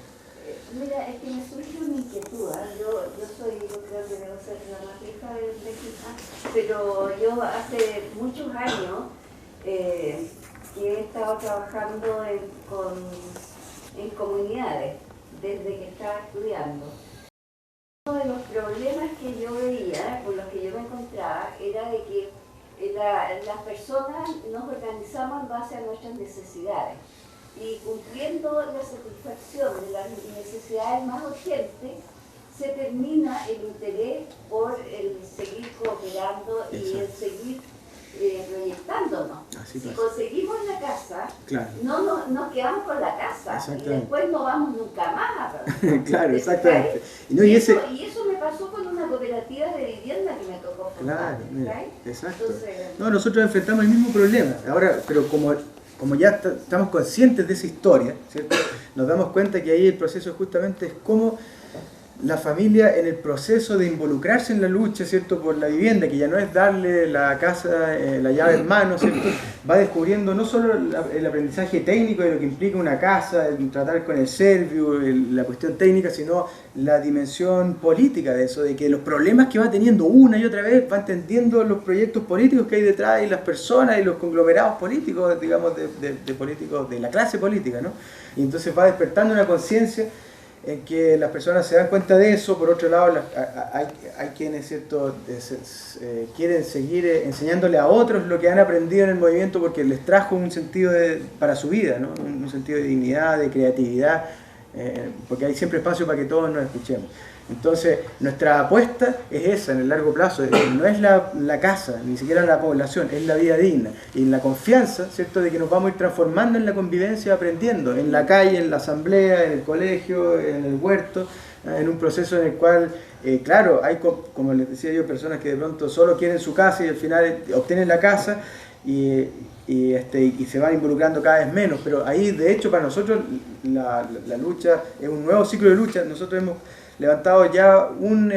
Mira, es que me surge una inquietud, yo creo que debo ser la más vieja de México, pero yo hace muchos años que he estado trabajando en comunidades, desde que estaba estudiando. Uno de los problemas que yo veía, con los que yo me encontraba, era de que las personas nos organizamos en base a nuestras necesidades. Y cumpliendo la satisfacción de las necesidades más urgentes, se termina el interés por el seguir cooperando. Exacto. Y el seguir proyectándonos. Si conseguimos la casa, claro, no nos quedamos con la casa y después no vamos nunca más a claro, exactamente. Y eso me pasó con una cooperativa de vivienda que me tocó formar. Claro, exacto. Entonces, nosotros enfrentamos el mismo problema. Ahora, pero como ya estamos conscientes de esa historia, ¿cierto?, nos damos cuenta que ahí el proceso justamente es cómo la familia, en el proceso de involucrarse en la lucha, ¿cierto?, por la vivienda, que ya no es darle la casa, la llave en mano, ¿cierto?, va descubriendo no solo el aprendizaje técnico de lo que implica una casa, el tratar con el servio, la cuestión técnica, sino la dimensión política de eso, de que los problemas que va teniendo una y otra vez va entendiendo los proyectos políticos que hay detrás y las personas y los conglomerados políticos, digamos, de políticos de la clase política, ¿no? Y entonces va despertando una conciencia en que las personas se dan cuenta de eso. Por otro lado, hay quienes, ¿cierto?, quieren seguir enseñándole a otros lo que han aprendido en el movimiento porque les trajo un sentido para su vida, ¿no?, un sentido de dignidad, de creatividad, porque hay siempre espacio para que todos nos escuchemos. Entonces, nuestra apuesta es esa en el largo plazo, no es la casa, ni siquiera la población, es la vida digna. Y en la confianza, ¿cierto?, de que nos vamos a ir transformando en la convivencia, aprendiendo, en la calle, en la asamblea, en el colegio, en el huerto, en un proceso en el cual, claro, hay, como les decía yo, personas que de pronto solo quieren su casa y al final obtienen la casa y se van involucrando cada vez menos. Pero ahí, de hecho, para nosotros la lucha es un nuevo ciclo de lucha. Nosotros hemos levantado ya un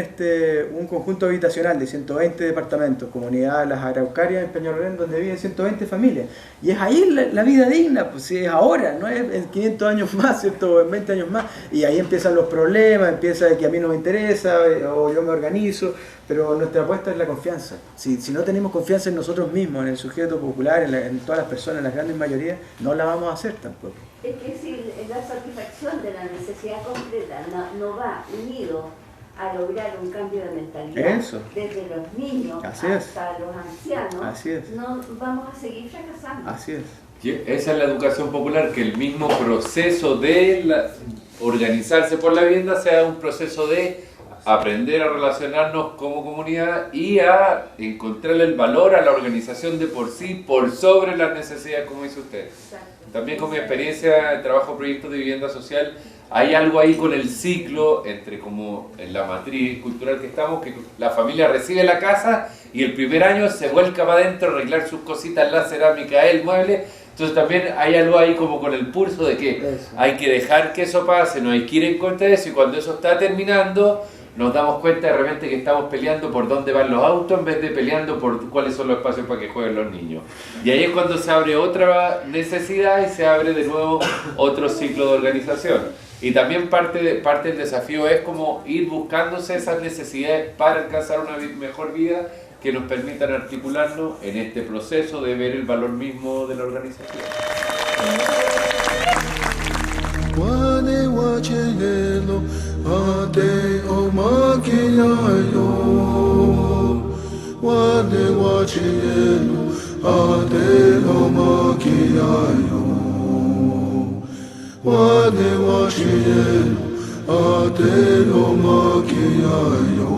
conjunto habitacional de 120 departamentos, comunidad Las Araucarias en Peñalolén, donde viven 120 familias. Y es ahí la vida digna, pues es ahora, no es en 500 años más, ¿cierto?, o en 20 años más. Y ahí empiezan los problemas, empieza que a mí no me interesa, o yo me organizo, pero nuestra apuesta es la confianza. Si no tenemos confianza en nosotros mismos, en el sujeto popular, en todas las personas, en la gran mayoría, no la vamos a hacer tampoco. Es que si la satisfacción de la necesidad concreta no va unido a lograr un cambio de mentalidad, desde los niños hasta los ancianos, no vamos a seguir fracasando. Así es. Esa es la educación popular, que el mismo proceso de organizarse por la vivienda sea un proceso de aprender a relacionarnos como comunidad y a encontrarle el valor a la organización de por sí, por sobre las necesidades, como dice usted. También con mi experiencia de trabajo en proyectos de vivienda social, hay algo ahí con el ciclo, entre como en la matriz cultural que estamos, que la familia recibe la casa y el primer año se vuelca para adentro a arreglar sus cositas, la cerámica, el mueble. Entonces también hay algo ahí como con el pulso de que hay que dejar que eso pase, no hay que ir en contra de eso, y cuando eso está terminando, nos damos cuenta de repente que estamos peleando por dónde van los autos en vez de peleando por cuáles son los espacios para que jueguen los niños. Y ahí es cuando se abre otra necesidad y se abre de nuevo otro ciclo de organización. Y también parte del desafío es como ir buscándose esas necesidades para alcanzar una mejor vida que nos permitan articularnos en este proceso de ver el valor mismo de la organización. wachiyelo ate omakiyayo Wane wachiyelo ate omakiyayo Wane wachiyelo ate omakiyayo